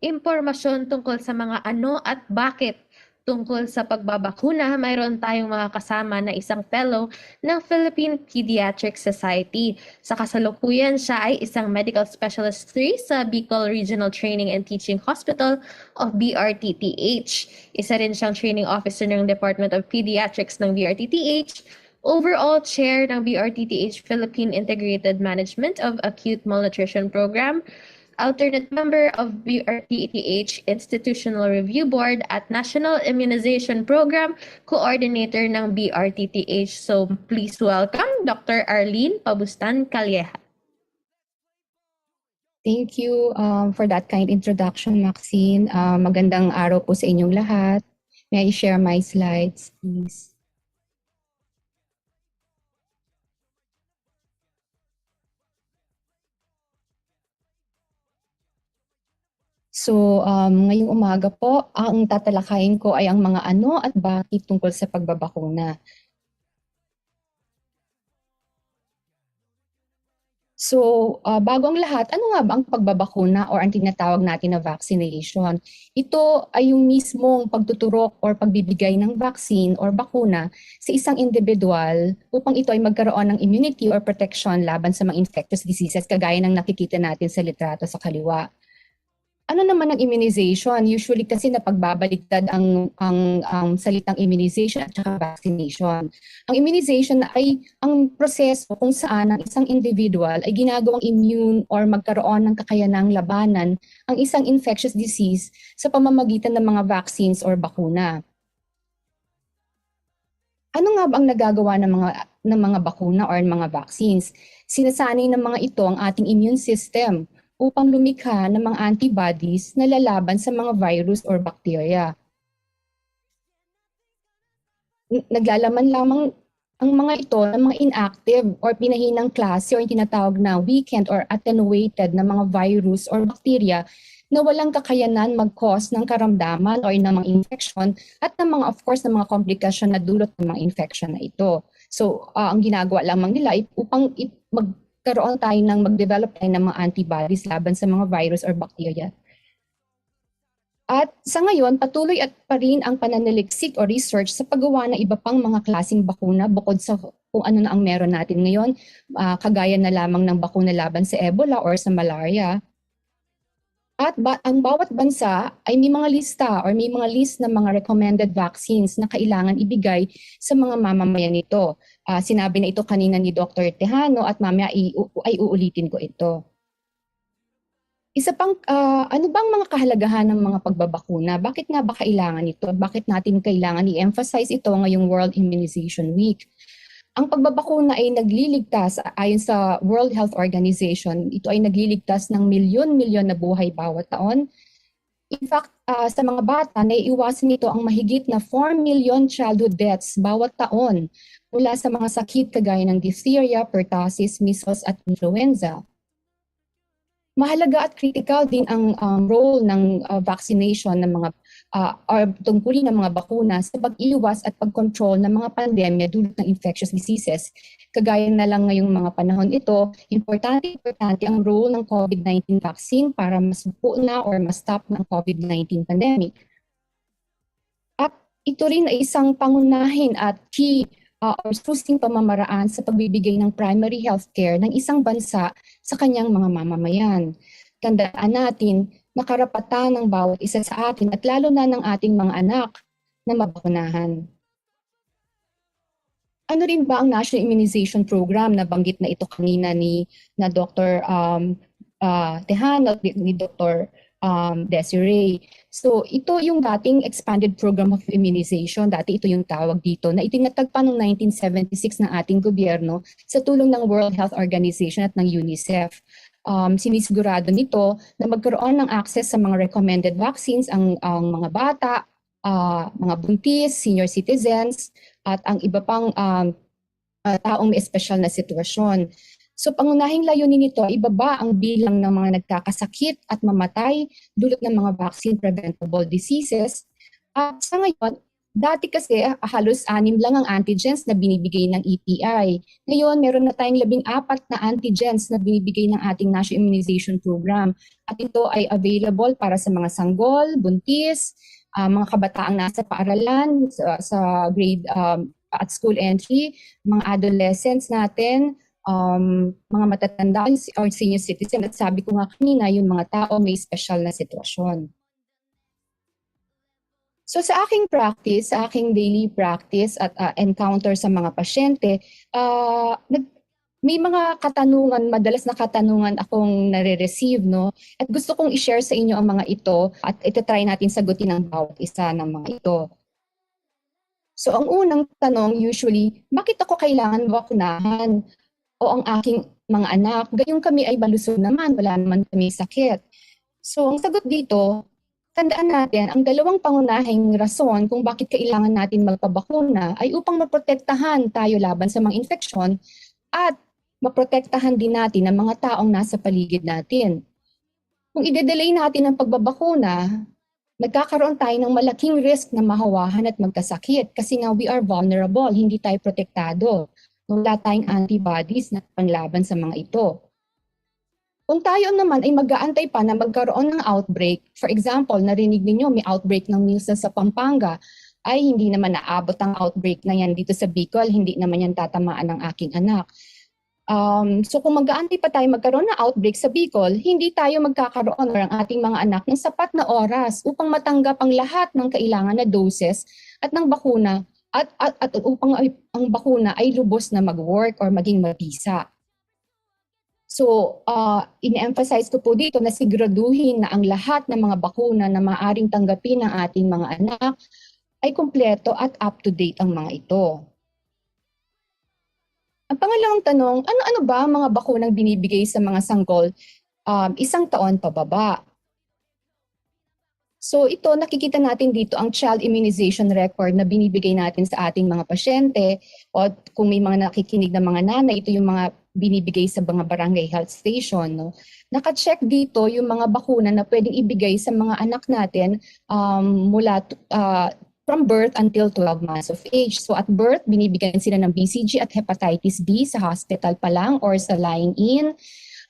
impormasyon tungkol sa mga ano at bakit tungkol sa pagbabakuna, mayroon tayong mga kasama na isang fellow ng Philippine Pediatric Society. Sa kasalukuyan, siya ay isang medical specialist 3 sa Bicol Regional Training and Teaching Hospital of BRTTH. Isa rin siyang training officer ng Department of Pediatrics ng BRTTH, overall chair ng BRTTH Philippine Integrated Management of Acute Malnutrition Program, alternate member of BRTTH Institutional Review Board at National Immunization Program Coordinator ng BRTTH. So please welcome Dr. Arlene Pabustan Calleja. Thank you for that kind introduction, Maxine. Magandang araw po sa inyong lahat. May I share my slides, please? So, ngayong umaga po, ang tatalakayin ko ay ang mga ano at bakit tungkol sa pagbabakuna. So, bago ang lahat, ano nga ba ang pagbabakuna or ang tinatawag natin na vaccination? Ito ay yung mismong pagtuturok or pagbibigay ng vaccine or bakuna sa isang individual upang ito ay magkaroon ng immunity or protection laban sa mga infectious diseases kagaya ng nakikita natin sa litrato sa kaliwa. Ano naman ang immunization? Usually kasi napagbabaliktad ang salitang immunization at saka vaccination. Ang immunization ay ang proseso kung saan ang isang individual ay ginagawang immune or magkaroon ng kakayanang labanan ang isang infectious disease sa pamamagitan ng mga vaccines or bakuna. Ano nga ba ang nagagawa ng mga bakuna or mga vaccines? Sinasanay ng mga ito ang ating immune system upang lumikha ng mga antibodies na lalaban sa mga virus or bacteria. Naglalaman lamang ang mga ito ng mga inactive or pinahinang klase o yung tinatawag na weakened or attenuated na mga virus or bacteria na walang kakayanan mag-cause ng karamdaman o ng mga infection at ng mga, of course, ng mga komplikasyon na dulot ng mga infection na ito. So, ang ginagawa lamang nila ay upang mag-develop tayo ng mga antibodies laban sa mga virus or bacteria. At sa ngayon, patuloy at pa rin ang pananaliksik o research sa paggawa ng iba pang mga klaseng bakuna bukod sa kung ano na ang meron natin ngayon, kagaya na lamang ng bakuna laban sa Ebola or sa malaria. At ang bawat bansa ay may mga lista or may mga list ng mga recommended vaccines na kailangan ibigay sa mga mamamayan nito. Sinabi na ito kanina ni Dr. Tejano at mamaya ay uulitin ko ito. Isa pang, ano bang mga kahalagahan ng mga pagbabakuna? Bakit nga ba kailangan ito? Bakit natin kailangan i-emphasize ito ngayong World Immunization Week? Ang pagbabakuna ay nagliligtas, ayon sa World Health Organization, ito ay nagliligtas ng milyon-milyon na buhay bawat taon. In fact, sa mga bata, naiiwasan nito ang mahigit na 4 million childhood deaths bawat taon mula sa mga sakit kagaya ng diphtheria, pertussis, measles at influenza. Mahalaga at critical din ang role ng vaccination ng mga or tungkulin ng mga bakuna sa pag-iwas at pag-control ng mga pandemya dulot ng infectious diseases. Kagaya na lang ngayong mga panahon ito, importante ang role ng COVID-19 vaccine para masupo na or ma-stop ng COVID-19 pandemic. At ito rin ay isang pangunahin at key or susing pamamaraan sa pagbibigay ng primary health care ng isang bansa sa kanyang mga mamamayan. Tandaan natin na karapatan ng bawat isa sa atin at lalo na ng ating mga anak na mabakunahan. Ano rin ba ang National Immunization Program? Nabanggit na ito kanina ni Dr. Tejano at ni Dr. Desiree. So ito yung dating expanded program of immunization. Dati ito yung tawag dito na itinatag pa noong 1976 ng ating gobyerno sa tulong ng World Health Organization at ng UNICEF. sinisigurado nito na magkaroon ng access sa mga recommended vaccines ang mga bata, mga buntis, senior citizens, at ang iba pang taong may espesyal na sitwasyon. So pangunahing layunin nito ay ibaba ang bilang ng mga nagkakasakit at mamatay dulot ng mga vaccine preventable diseases. At sa ngayon, dati kasi halos 6 lang ang antigens na binibigay ng EPI. Ngayon, meron na tayong 14 na antigens na binibigay ng ating National Immunization Program. At ito ay available para sa mga sanggol, buntis, mga kabataang nasa paaralan, sa grade at school entry, mga adolescents natin, mga matatanda or senior citizen, at sabi ko nga kanina, yung mga tao may special na sitwasyon. So sa aking practice, sa aking daily practice at encounter sa mga pasyente, may mga katanungan, madalas na katanungan akong nare-receive, no? At gusto kong i-share sa inyo ang mga ito at itatry natin sagutin ang bawat isa ng mga ito. So ang unang tanong usually, bakit ako kailangan bakunahan? O ang aking mga anak, gayong kami ay malusog naman, wala naman kami sakit. So ang sagot dito, tandaan natin, ang dalawang pangunahing rason kung bakit kailangan natin magpabakuna ay upang maprotektahan tayo laban sa mga infeksyon at maprotektahan din natin ang mga taong nasa paligid natin. Kung i-delay natin ang pagbabakuna, nagkakaroon tayo ng malaking risk na mahawahan at magkasakit kasi nga we are vulnerable, hindi tayo protektado. Wala tayong antibodies na panlaban sa mga ito. Kung tayo naman ay mag-aantay pa na magkaroon ng outbreak, for example, narinig ninyo may outbreak ng measles sa Pampanga, ay hindi naman naabot ang outbreak na yan dito sa Bicol, hindi naman yan tatamaan ng aking anak. So kung mag-aantay pa tayo magkaroon ng outbreak sa Bicol, hindi tayo magkakaroon or ang ating mga anak ng sapat na oras upang matanggap ang lahat ng kailangan na doses at ng bakuna at upang ang bakuna ay lubos na mag-work or maging mabisa. So, in-emphasize ko po dito na siguraduhin na ang lahat ng mga bakuna na maaaring tanggapin ng ating mga anak ay kumpleto at up-to-date ang mga ito. Ang pangalawang tanong, ano-ano ba ang mga bakunang binibigay sa mga sanggol 1 taon pababa? So ito, nakikita natin dito ang child immunization record na binibigay natin sa ating mga pasyente, o kung may mga nakikinig na mga nanay, ito yung mga binibigay sa mga barangay health station. No? Naka-check dito yung mga bakuna na pwedeng ibigay sa mga anak natin mula from birth until 12 months of age. So at birth, binibigyan sila ng BCG at hepatitis B sa hospital pa lang or sa lying in.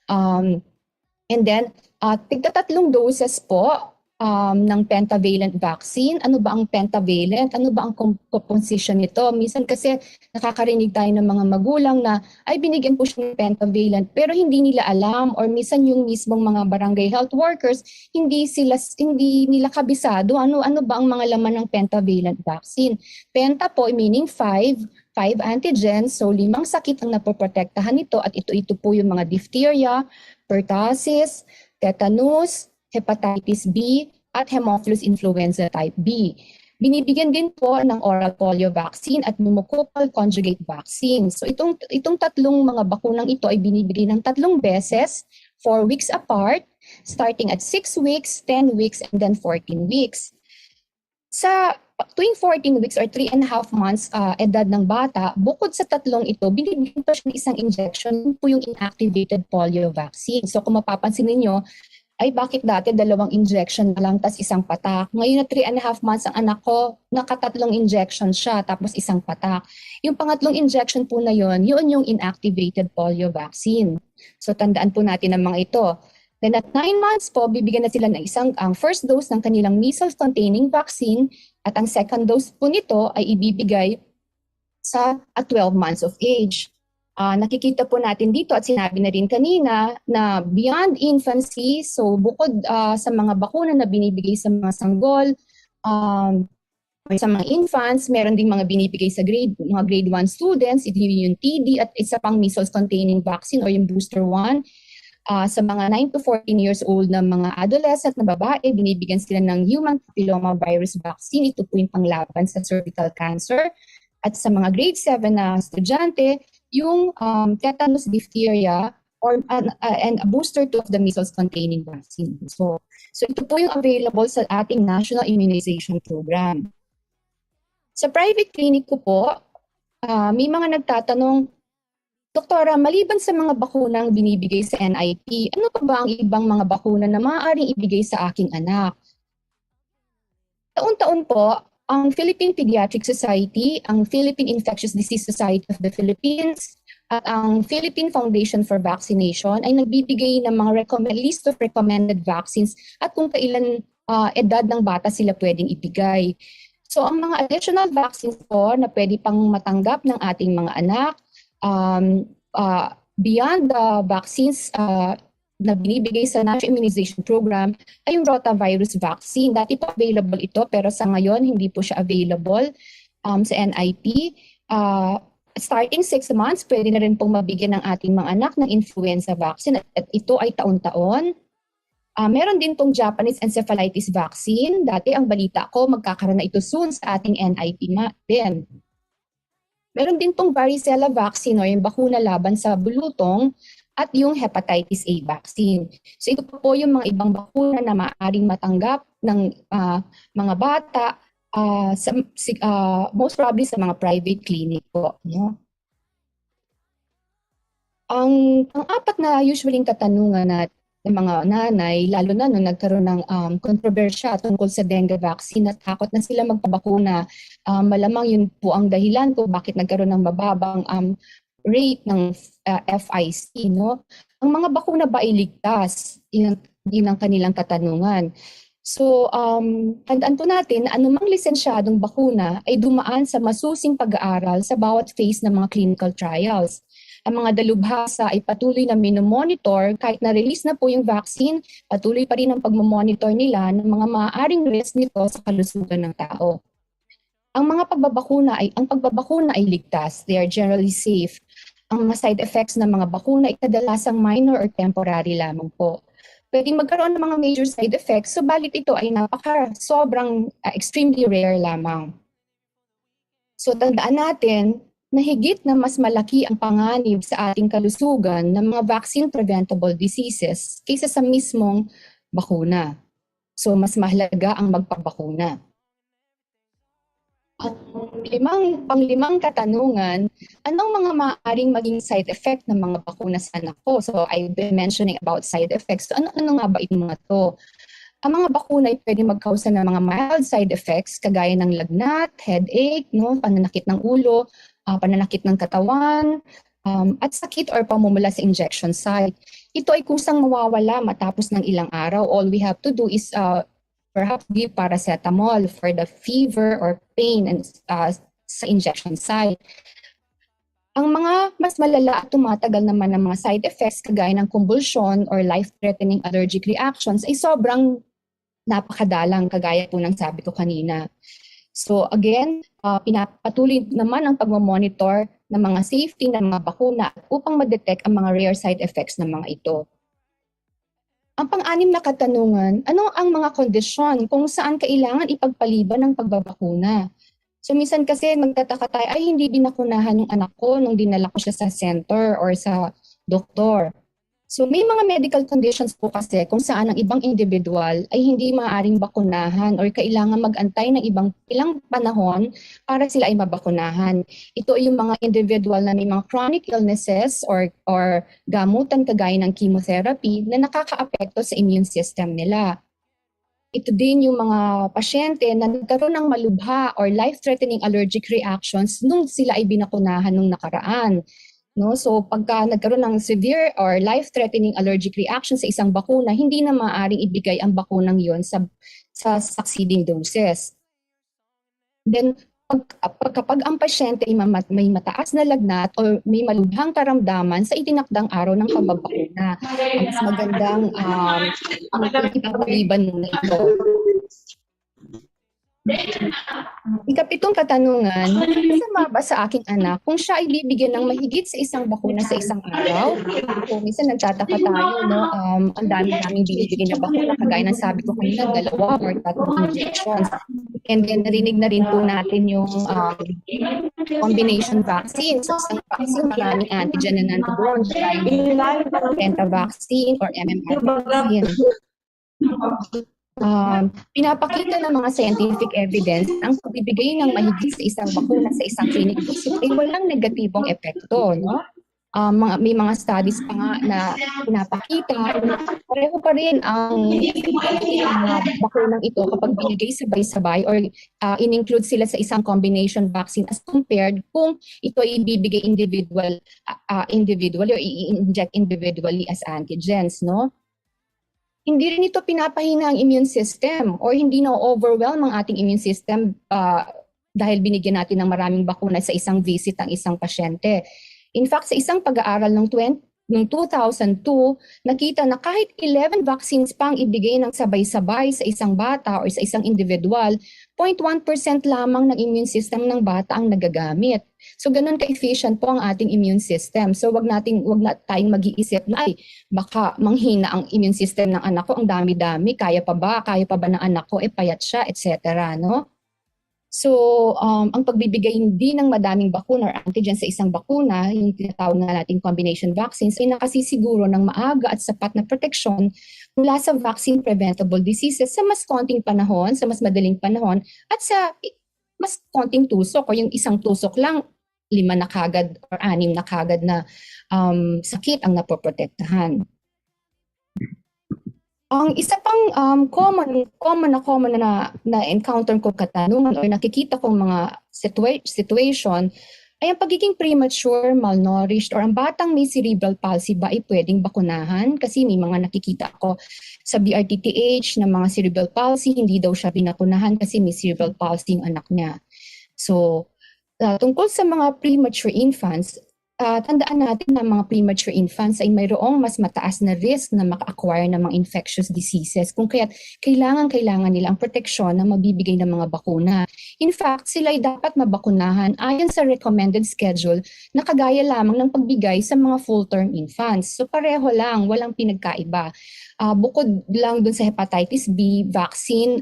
And then, tigda-3 doses po ng pentavalent vaccine. Ano ba ang pentavalent? Ano ba ang composition nito? Minsan kasi nakakarinig tayo ng mga magulang na ay binigyan po siya ng pentavalent pero hindi nila alam, or minsan yung mismong mga barangay health workers hindi nila kabisado ano ba ang mga laman ng pentavalent vaccine. Penta po meaning 5 antigens, so 5 sakit ang napoprotektahan nito, at ito po yung mga diphtheria, pertussis, tetanus, hepatitis B, at Haemophilus influenza type B. Binibigyan din po ng oral polio vaccine at pneumococcal conjugate vaccine. So itong 3 mga bakunang ito ay binibigay ng 3 beses, 4 weeks apart, starting at 6 weeks, 10 weeks, and then 14 weeks. Sa tuwing 14 weeks or 3.5 months edad ng bata, bukod sa 3 ito, binibigyan pa siya ng isang injection, po yung inactivated polio vaccine. So kung mapapansin ninyo, ay bakit dati 2 injection na lang tas 1 patak. Ngayon na 3.5 months ang anak ko, naka-3 injection siya tapos 1 patak. Yung pangatlong injection po na yun yung inactivated polio vaccine. So tandaan po natin ang mga ito. Then at 9 months po, bibigyan na sila ng ang first dose ng kanilang measles-containing vaccine, at ang second dose po nito ay ibibigay at 12 months of age. Nakikita po natin dito at sinabi na rin kanina na beyond infancy, so bukod sa mga bakuna na binibigay sa mga sanggol, sa mga infants, meron ding mga binibigay sa mga grade 1 students, ito yung TD at isa pang measles-containing vaccine o yung booster 1. Sa mga 9 to 14 years old na mga adolescent na babae, binibigyan sila ng human papilloma virus vaccine. Ito po yung panglaban sa cervical cancer. At sa mga grade 7 na estudyante, yung tetanus, diphtheria, and a booster to of the measles-containing vaccine. So ito po yung available sa ating National Immunization Program. Sa private clinic ko po, may mga nagtatanong, Doktora, maliban sa mga bakunang binibigay sa NIP, ano pa ba ang ibang mga bakuna na maaaring ibigay sa aking anak? Taon-taon po, ang Philippine Pediatric Society, ang Philippine Infectious Disease Society of the Philippines, at ang Philippine Foundation for Vaccination ay nagbibigay ng mga list of recommended vaccines at kung kailan edad ng bata sila pwedeng ibigay. So ang mga additional vaccines po na pwede pang matanggap ng ating mga anak, beyond the vaccines na binibigay sa National Immunization Program ay yung rotavirus vaccine. Dati po available ito pero sa ngayon hindi po siya available sa NIP. Starting 6 months, pwede na rin pong mabigyan ng ating mga anak ng influenza vaccine at ito ay taon-taon. Meron din pong Japanese encephalitis vaccine. Dati ang balita ko magkakaroon na ito soon sa ating NIP din. Meron din pong varicella vaccine o yung bakuna laban sa bulutong at yung hepatitis A vaccine. So ito po yung mga ibang bakuna na maaaring matanggap ng mga bata most probably sa mga private clinic po. No? Ang apat na usually katanungan ng mga nanay, lalo na nung nagkaroon ng kontrobersya tungkol sa dengue vaccine at takot na sila magpabakuna, malamang yun po ang dahilan kung bakit nagkaroon ng mababang rate ng FIC. No? Ang mga bakuna ba ay ligtas? Yun ang kanilang katanungan. So, tandaan po natin na anumang lisensyadong bakuna ay dumaan sa masusing pag-aaral sa bawat phase ng mga clinical trials. Ang mga dalubhasa ay patuloy na minomonitor kahit na-release na po yung vaccine, patuloy pa rin ang pagmamonitor nila ng mga maaaring risk nito sa kalusugan ng tao. Ang pagbabakuna ay ligtas, they are generally safe. Ang mga side effects ng mga bakuna ay kadalasang minor or temporary lamang po. Pwedeng magkaroon ng mga major side effects, subalit ito ay sobrang extremely rare lamang. So tandaan natin na higit na mas malaki ang panganib sa ating kalusugan ng mga vaccine-preventable diseases kaysa sa mismong bakuna. So mas mahalaga ang magpabakuna. Ang panglimang katanungan, anong mga maaaring maging side effect ng mga bakuna sa anak ko? So I've been mentioning about side effects. So ano nga ba itong mga to? Ang mga bakuna ay pwede magkausa ng mga mild side effects kagaya ng lagnat, headache, no, pananakit ng ulo, pananakit ng katawan, at sakit or pamumula sa injection site. Ito ay kusang mawawala matapos ng ilang araw. All we have to do is perhaps give paracetamol for the fever or pain and sa injection site. Ang mga mas malala at tumatagal naman ng mga side effects kagaya ng convulsion or life-threatening allergic reactions ay sobrang napakadalang kagaya po ng sabi ko kanina. So again, pinapatuloy naman ang pagmamonitor ng mga safety ng mga bakuna upang ma-detect ang mga rare side effects ng mga ito. Ang pang-anim na katanungan, ano ang mga kondisyon kung saan kailangan ipagpaliban ng pagbabakuna? So minsan kasi magtataka tayo, ay hindi binakunahan yung anak ko nung dinala ko siya sa center or sa doktor. So may mga medical conditions po kasi kung saan ang ibang individual ay hindi maaaring bakunahan or kailangan mag-antay ng ilang panahon para sila ay mabakunahan. Ito ay yung mga individual na may mga chronic illnesses or gamutan kagaya ng chemotherapy na nakakaapekto sa immune system nila. Ito din yung mga pasyente na nagkaroon ng malubha or life-threatening allergic reactions nung sila ay binakunahan nung nakaraan. No, so pagka nagkaroon ng severe or life-threatening allergic reaction sa isang bakuna, hindi na maaaring ibigay ang bakunang yon sa succeeding doses. Then kapag ang pasyente ay may mataas na lagnat o may malubhang karamdaman sa itinakdang araw ng pagbabakuna, ang mas magandang ipagpaliban muna ito. Ikapitong katanungan, masama ba sa aking anak kung siya ay bibigyan ng mahigit sa isang bakuna sa isang araw? So, minsan nagtataka tayo, no? Ang dami naming binibigyan na bakuna, kagaya ng sabi ko kanina, 2 or 3 injections. And then narinig na rin po natin yung combination vaccine. So isang vaccine, maraming antigen na nandoon, yung Penta vaccine or MMR vaccine. Pinapakita ng mga scientific evidence ang pagbibigay ng mahigit sa isang bakuna sa isang clinical visit ay walang negatibong epekto, no? May mga studies pa nga na pinapakita pareho pa rin ang bakunang ito kapag binigay sabay-sabay or in-include sila sa isang combination vaccine as compared kung ito ay ibibigay individually or i-inject individually as antigens, no? Hindi rin ito pinapahina ang immune system or hindi na-overwhelm ang ating immune system dahil binigyan natin ng maraming bakuna sa isang visit ang isang pasyente. In fact, sa isang pag-aaral noong 2002, nakita na kahit 11 vaccines pang ibigay ng sabay-sabay sa isang bata o sa isang individual, 0.1% lamang ng immune system ng bata ang nagagamit. So ganun ka-efficient po ang ating immune system. So wag na tayong mag-iisip na ay baka manghina ang immune system ng anak ko, ang dami-dami, kaya pa ba ng anak ko, payat siya, etc. no? So, ang pagbibigay hindi ng madaming bakuna or antigen sa isang bakuna, yung tinatawag na nating combination vaccines, ay nakasisiguro ng maaga at sapat na proteksyon mula sa vaccine-preventable diseases sa mas konting panahon, sa mas madaling panahon, at sa mas konting tusok o yung isang tusok lang, 5 na kagad or 6 na kagad na sakit ang napoprotektahan. Ang isa pang common na encounter ko katanungan or nakikita kong mga situation ay ang pagiging premature, malnourished, or ang batang may cerebral palsy ba ay pwedeng bakunahan? Kasi may mga nakikita ako sa BRTTH na mga cerebral palsy, hindi daw siya binakunahan kasi may cerebral palsy yung anak niya. So, tungkol sa mga premature infants, tandaan natin na mga premature infants ay mayroong mas mataas na risk na maka-acquire ng mga infectious diseases kung kaya't kailangan nila ang proteksyon na mabibigay ng mga bakuna. In fact, sila ay dapat mabakunahan ayon sa recommended schedule na kagaya lamang ng pagbigay sa mga full-term infants. So pareho lang, walang pinagkaiba. Bukod lang dun sa hepatitis B vaccine,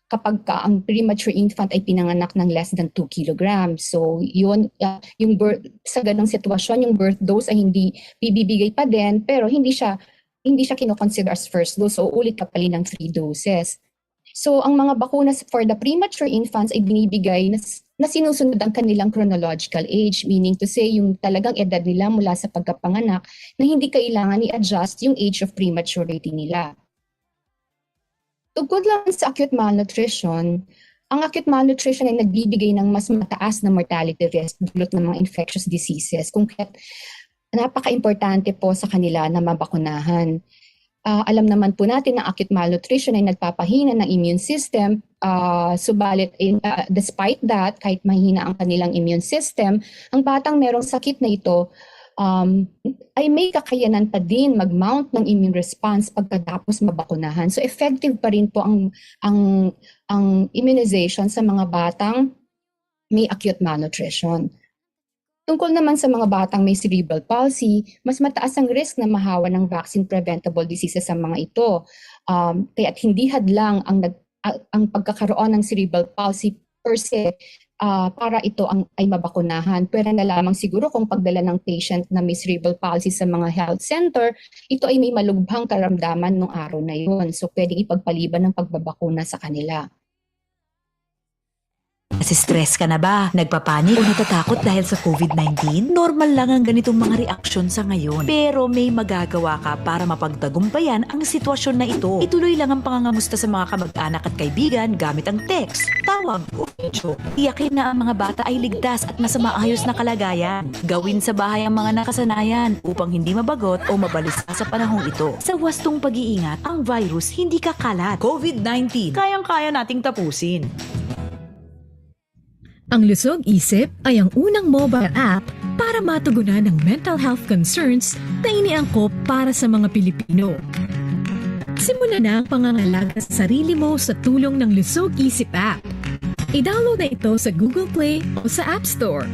kapag ang premature infant ay pinanganak ng less than 2 kilograms. So yun, yung birth, sa ganong sitwasyon, yung birth dose ay hindi bibigay pa din, pero hindi siya kinoconsider as first dose. So ulit ka pali ng 3 doses. So ang mga bakuna for the premature infants ay binibigay na sinusunod ang kanilang chronological age, meaning to say yung talagang edad nila mula sa pagkapanganak na hindi kailangan i-adjust yung age of prematurity nila. Tungkol lang sa acute malnutrition, ang acute malnutrition ay nagbibigay ng mas mataas na mortality risk dulot ng mga infectious diseases, kung kaya't napaka-importante po sa kanila na mabakunahan. Alam naman po natin na acute malnutrition ay nagpapahina ng immune system, subalit despite that, kahit mahina ang kanilang immune system, ang batang merong sakit na ito ay may kakayanan pa din mag-mount ng immune response pagkatapos mabakunahan. So effective pa rin po ang immunization sa mga batang may acute malnutrition. Tungkol naman sa mga batang may cerebral palsy, mas mataas ang risk na mahawa ng vaccine-preventable diseases sa mga ito. Kaya't hindi hadlang ang pagkakaroon ng cerebral palsy per se para ito ay mabakunahan. Pero na lamang siguro kung pagdala ng patient na may cerebral palsy sa mga health center, ito ay may malubhang karamdaman nung araw na yun. So pwedeng ipagpaliban ng pagbabakuna sa kanila. Nasi-stress ka na ba? Nagpapanik o natatakot dahil sa COVID-19? Normal lang ang ganitong mga reaksyon sa ngayon. Pero may magagawa ka para mapagtagumpayan ang sitwasyon na ito. Ituloy lang ang pangangamusta sa mga kamag-anak at kaibigan gamit ang text, tawag o video. Tiyakin na ang mga bata ay ligtas at nasa maayos na kalagayan. Gawin sa bahay ang mga nakasanayan upang hindi mabagot o mabalisa sa panahong ito. Sa wastong pag-iingat, ang virus hindi kakalat. COVID-19, kayang-kaya nating tapusin. Ang Lusog Isip ay ang unang mobile app para matugunan ang mental health concerns na iniangkop para sa mga Pilipino. Simulan na ang pangangalaga sa sarili mo sa tulong ng Lusog Isip app. I-download na ito sa Google Play o sa App Store.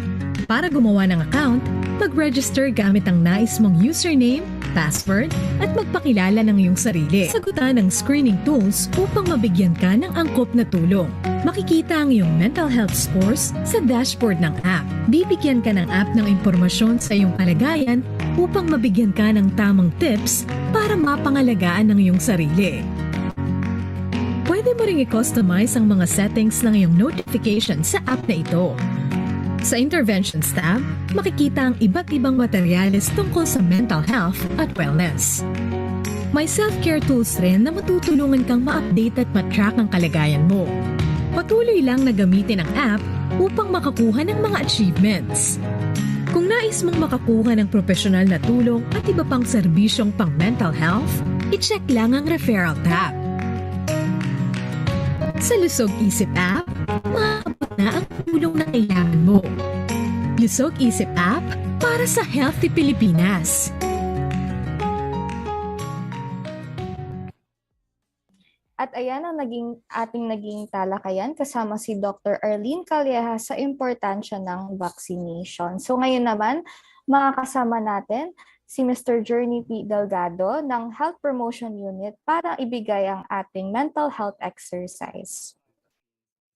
Para gumawa ng account, mag-register gamit ang nais mong username, password at magpakilala ng iyong sarili. Sagutan ng screening tools upang mabigyan ka ng angkop na tulong. Makikita ang iyong mental health scores sa dashboard ng app. Bibigyan ka ng app ng impormasyon sa iyong kalagayan upang mabigyan ka ng tamang tips para mapangalagaan ng iyong sarili. Pwede mo ring i-customize ang mga settings ng iyong notification sa app na ito. Sa Interventions tab, makikita ang iba't ibang materyales tungkol sa mental health at wellness. May self-care tools rin na matutulungan kang ma-update at ma-track ang kalagayan mo. Patuloy lang na gamitin ang app upang makakuha ng mga achievements. Kung nais mong makakuha ng profesional na tulong at iba pang serbisyong pang mental health, i-check lang ang referral tab. Sa Lusog Isip app, makakabot na ang tulong na kailangan mo. Lusog Isip app para sa Healthy Pilipinas. At ayan ang ating naging talakayan kasama si Dr. Arlene Calleja sa importansya ng vaccination. So ngayon naman, makakasama natin si Mr. Journey P. Delgado ng Health Promotion Unit para ibigay ang ating mental health exercise.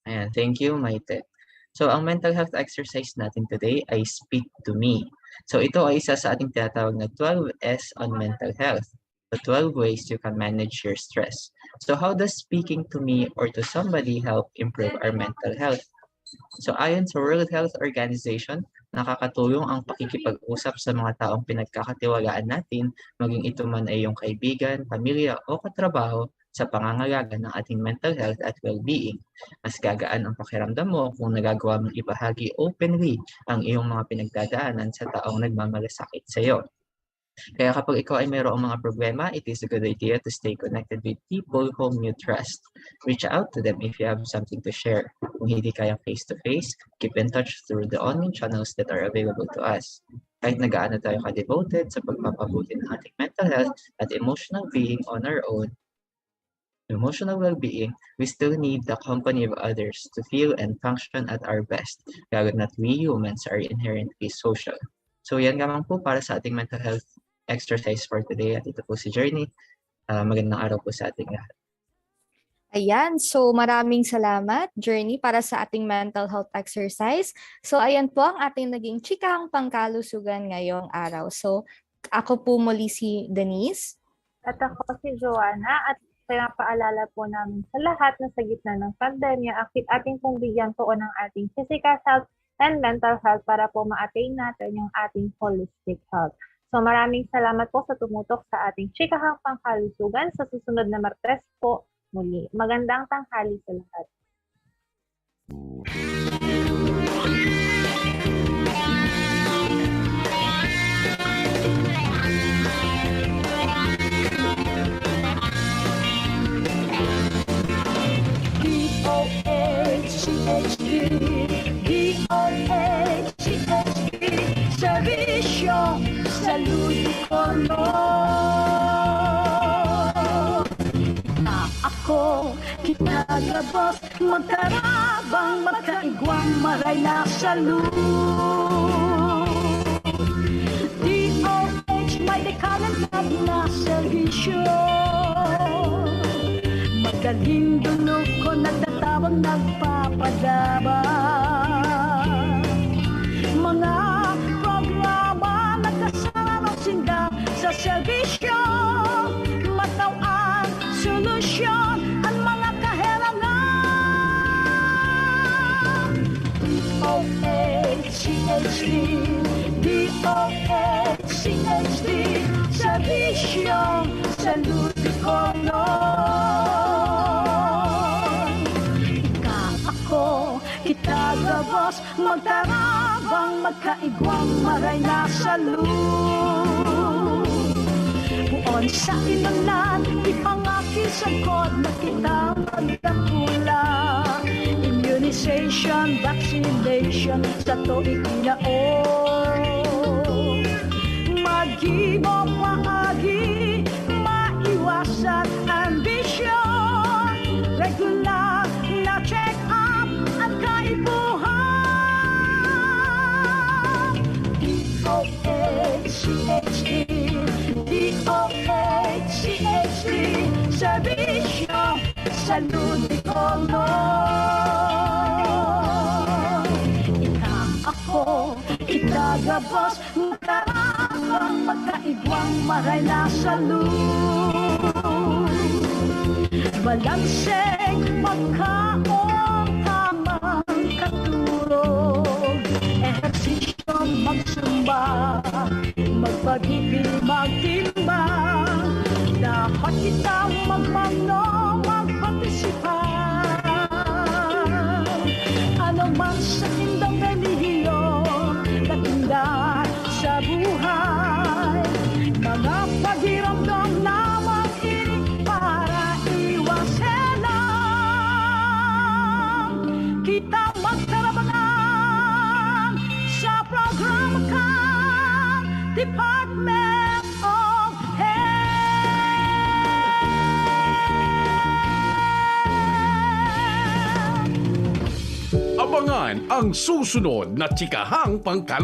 Ayan, thank you, Maite. So ang mental health exercise natin today ay Speak to Me. So ito ay isa sa ating tinatawag na 12S on mental health. The 12 ways you can manage your stress. So how does speaking to me or to somebody help improve our mental health? So ayon sa World Health Organization, nakakatulong ang pakikipag-usap sa mga taong pinagkakatiwalaan natin, maging ito man ay iyong kaibigan, pamilya o katrabaho sa pangangalaga ng ating mental health at well-being. Mas gagaan ang pakiramdam mo kung nagagawa mong ibahagi openly ang iyong mga pinagdadaanan sa taong nagmamalasakit sa iyo. Kaya kapag ikaw ay mayroong mga problema, it is a good idea to stay connected with people whom you trust. Reach out to them if you have something to share. Kung hindi kayang face-to-face, keep in touch through the online channels that are available to us. Kahit nagaano tayo ka-devoted sa pagpapabuti ng ating mental health at emotional being on our own, emotional well-being, we still need the company of others to feel and function at our best, lalo na't we humans are inherently social. So yan lamang po para sa ating mental health exercise for today at ito po si Journey. Magandang araw po sa ating lahat. Ayan, so maraming salamat, Journey, para sa ating mental health exercise. So ayan po ang ating naging chikahang pangkalusugan ngayong araw. So ako po muli si Denise. At ako si Joanna at pinapaalala po namin sa lahat na sa gitna ng pandemya, ating pong bigyan po ng ating physical health and mental health para po ma-attain natin yung ating holistic health. So maraming salamat po sa tumutok sa ating chikahang pangkalusugan. Sa susunod na Martes po muli. Magandang tanghali sa lahat. Servisyo saludo ko na ako kinagabos magkarabang magkaigwang maray na salud. DOH may dekalantad na servisyo, magaling dulo ko nagtatawag nagpapadaba. Mga programa nagkasama sinda sa serbisyo, mataw ang solusyon ang mga kahilangan. DOH-CHD, DOH-CHD, serbisyo salud ko nun. Ika ako, kita gabos, magtarabang, magkaigwang maray na salud. Buon sa inalan, ipangakisagod na kita magkakula. Immunization, vaccination, sa to'y kinaon. Mag-ibo paagi, maiwasan ambisyon. Regular na check-up at kaibuhan. DOH-CHD, ehersisyo sa ludikono. Ako, itagabos, magkarapang magkaigwang maray na salud. Balanseng magkaong tamang katulog, ehersisyo magsumba, magpagipil magtimba, dapat kitang magmano, magpatisipan. Ano man sa tindang relihiyo, natinda sa buhay, mga pagiramdam lamang ini para iwasan lang. Kita magtarabanan sa programa kang Department of Abangan ang susunod na chikahang pangkalusugan.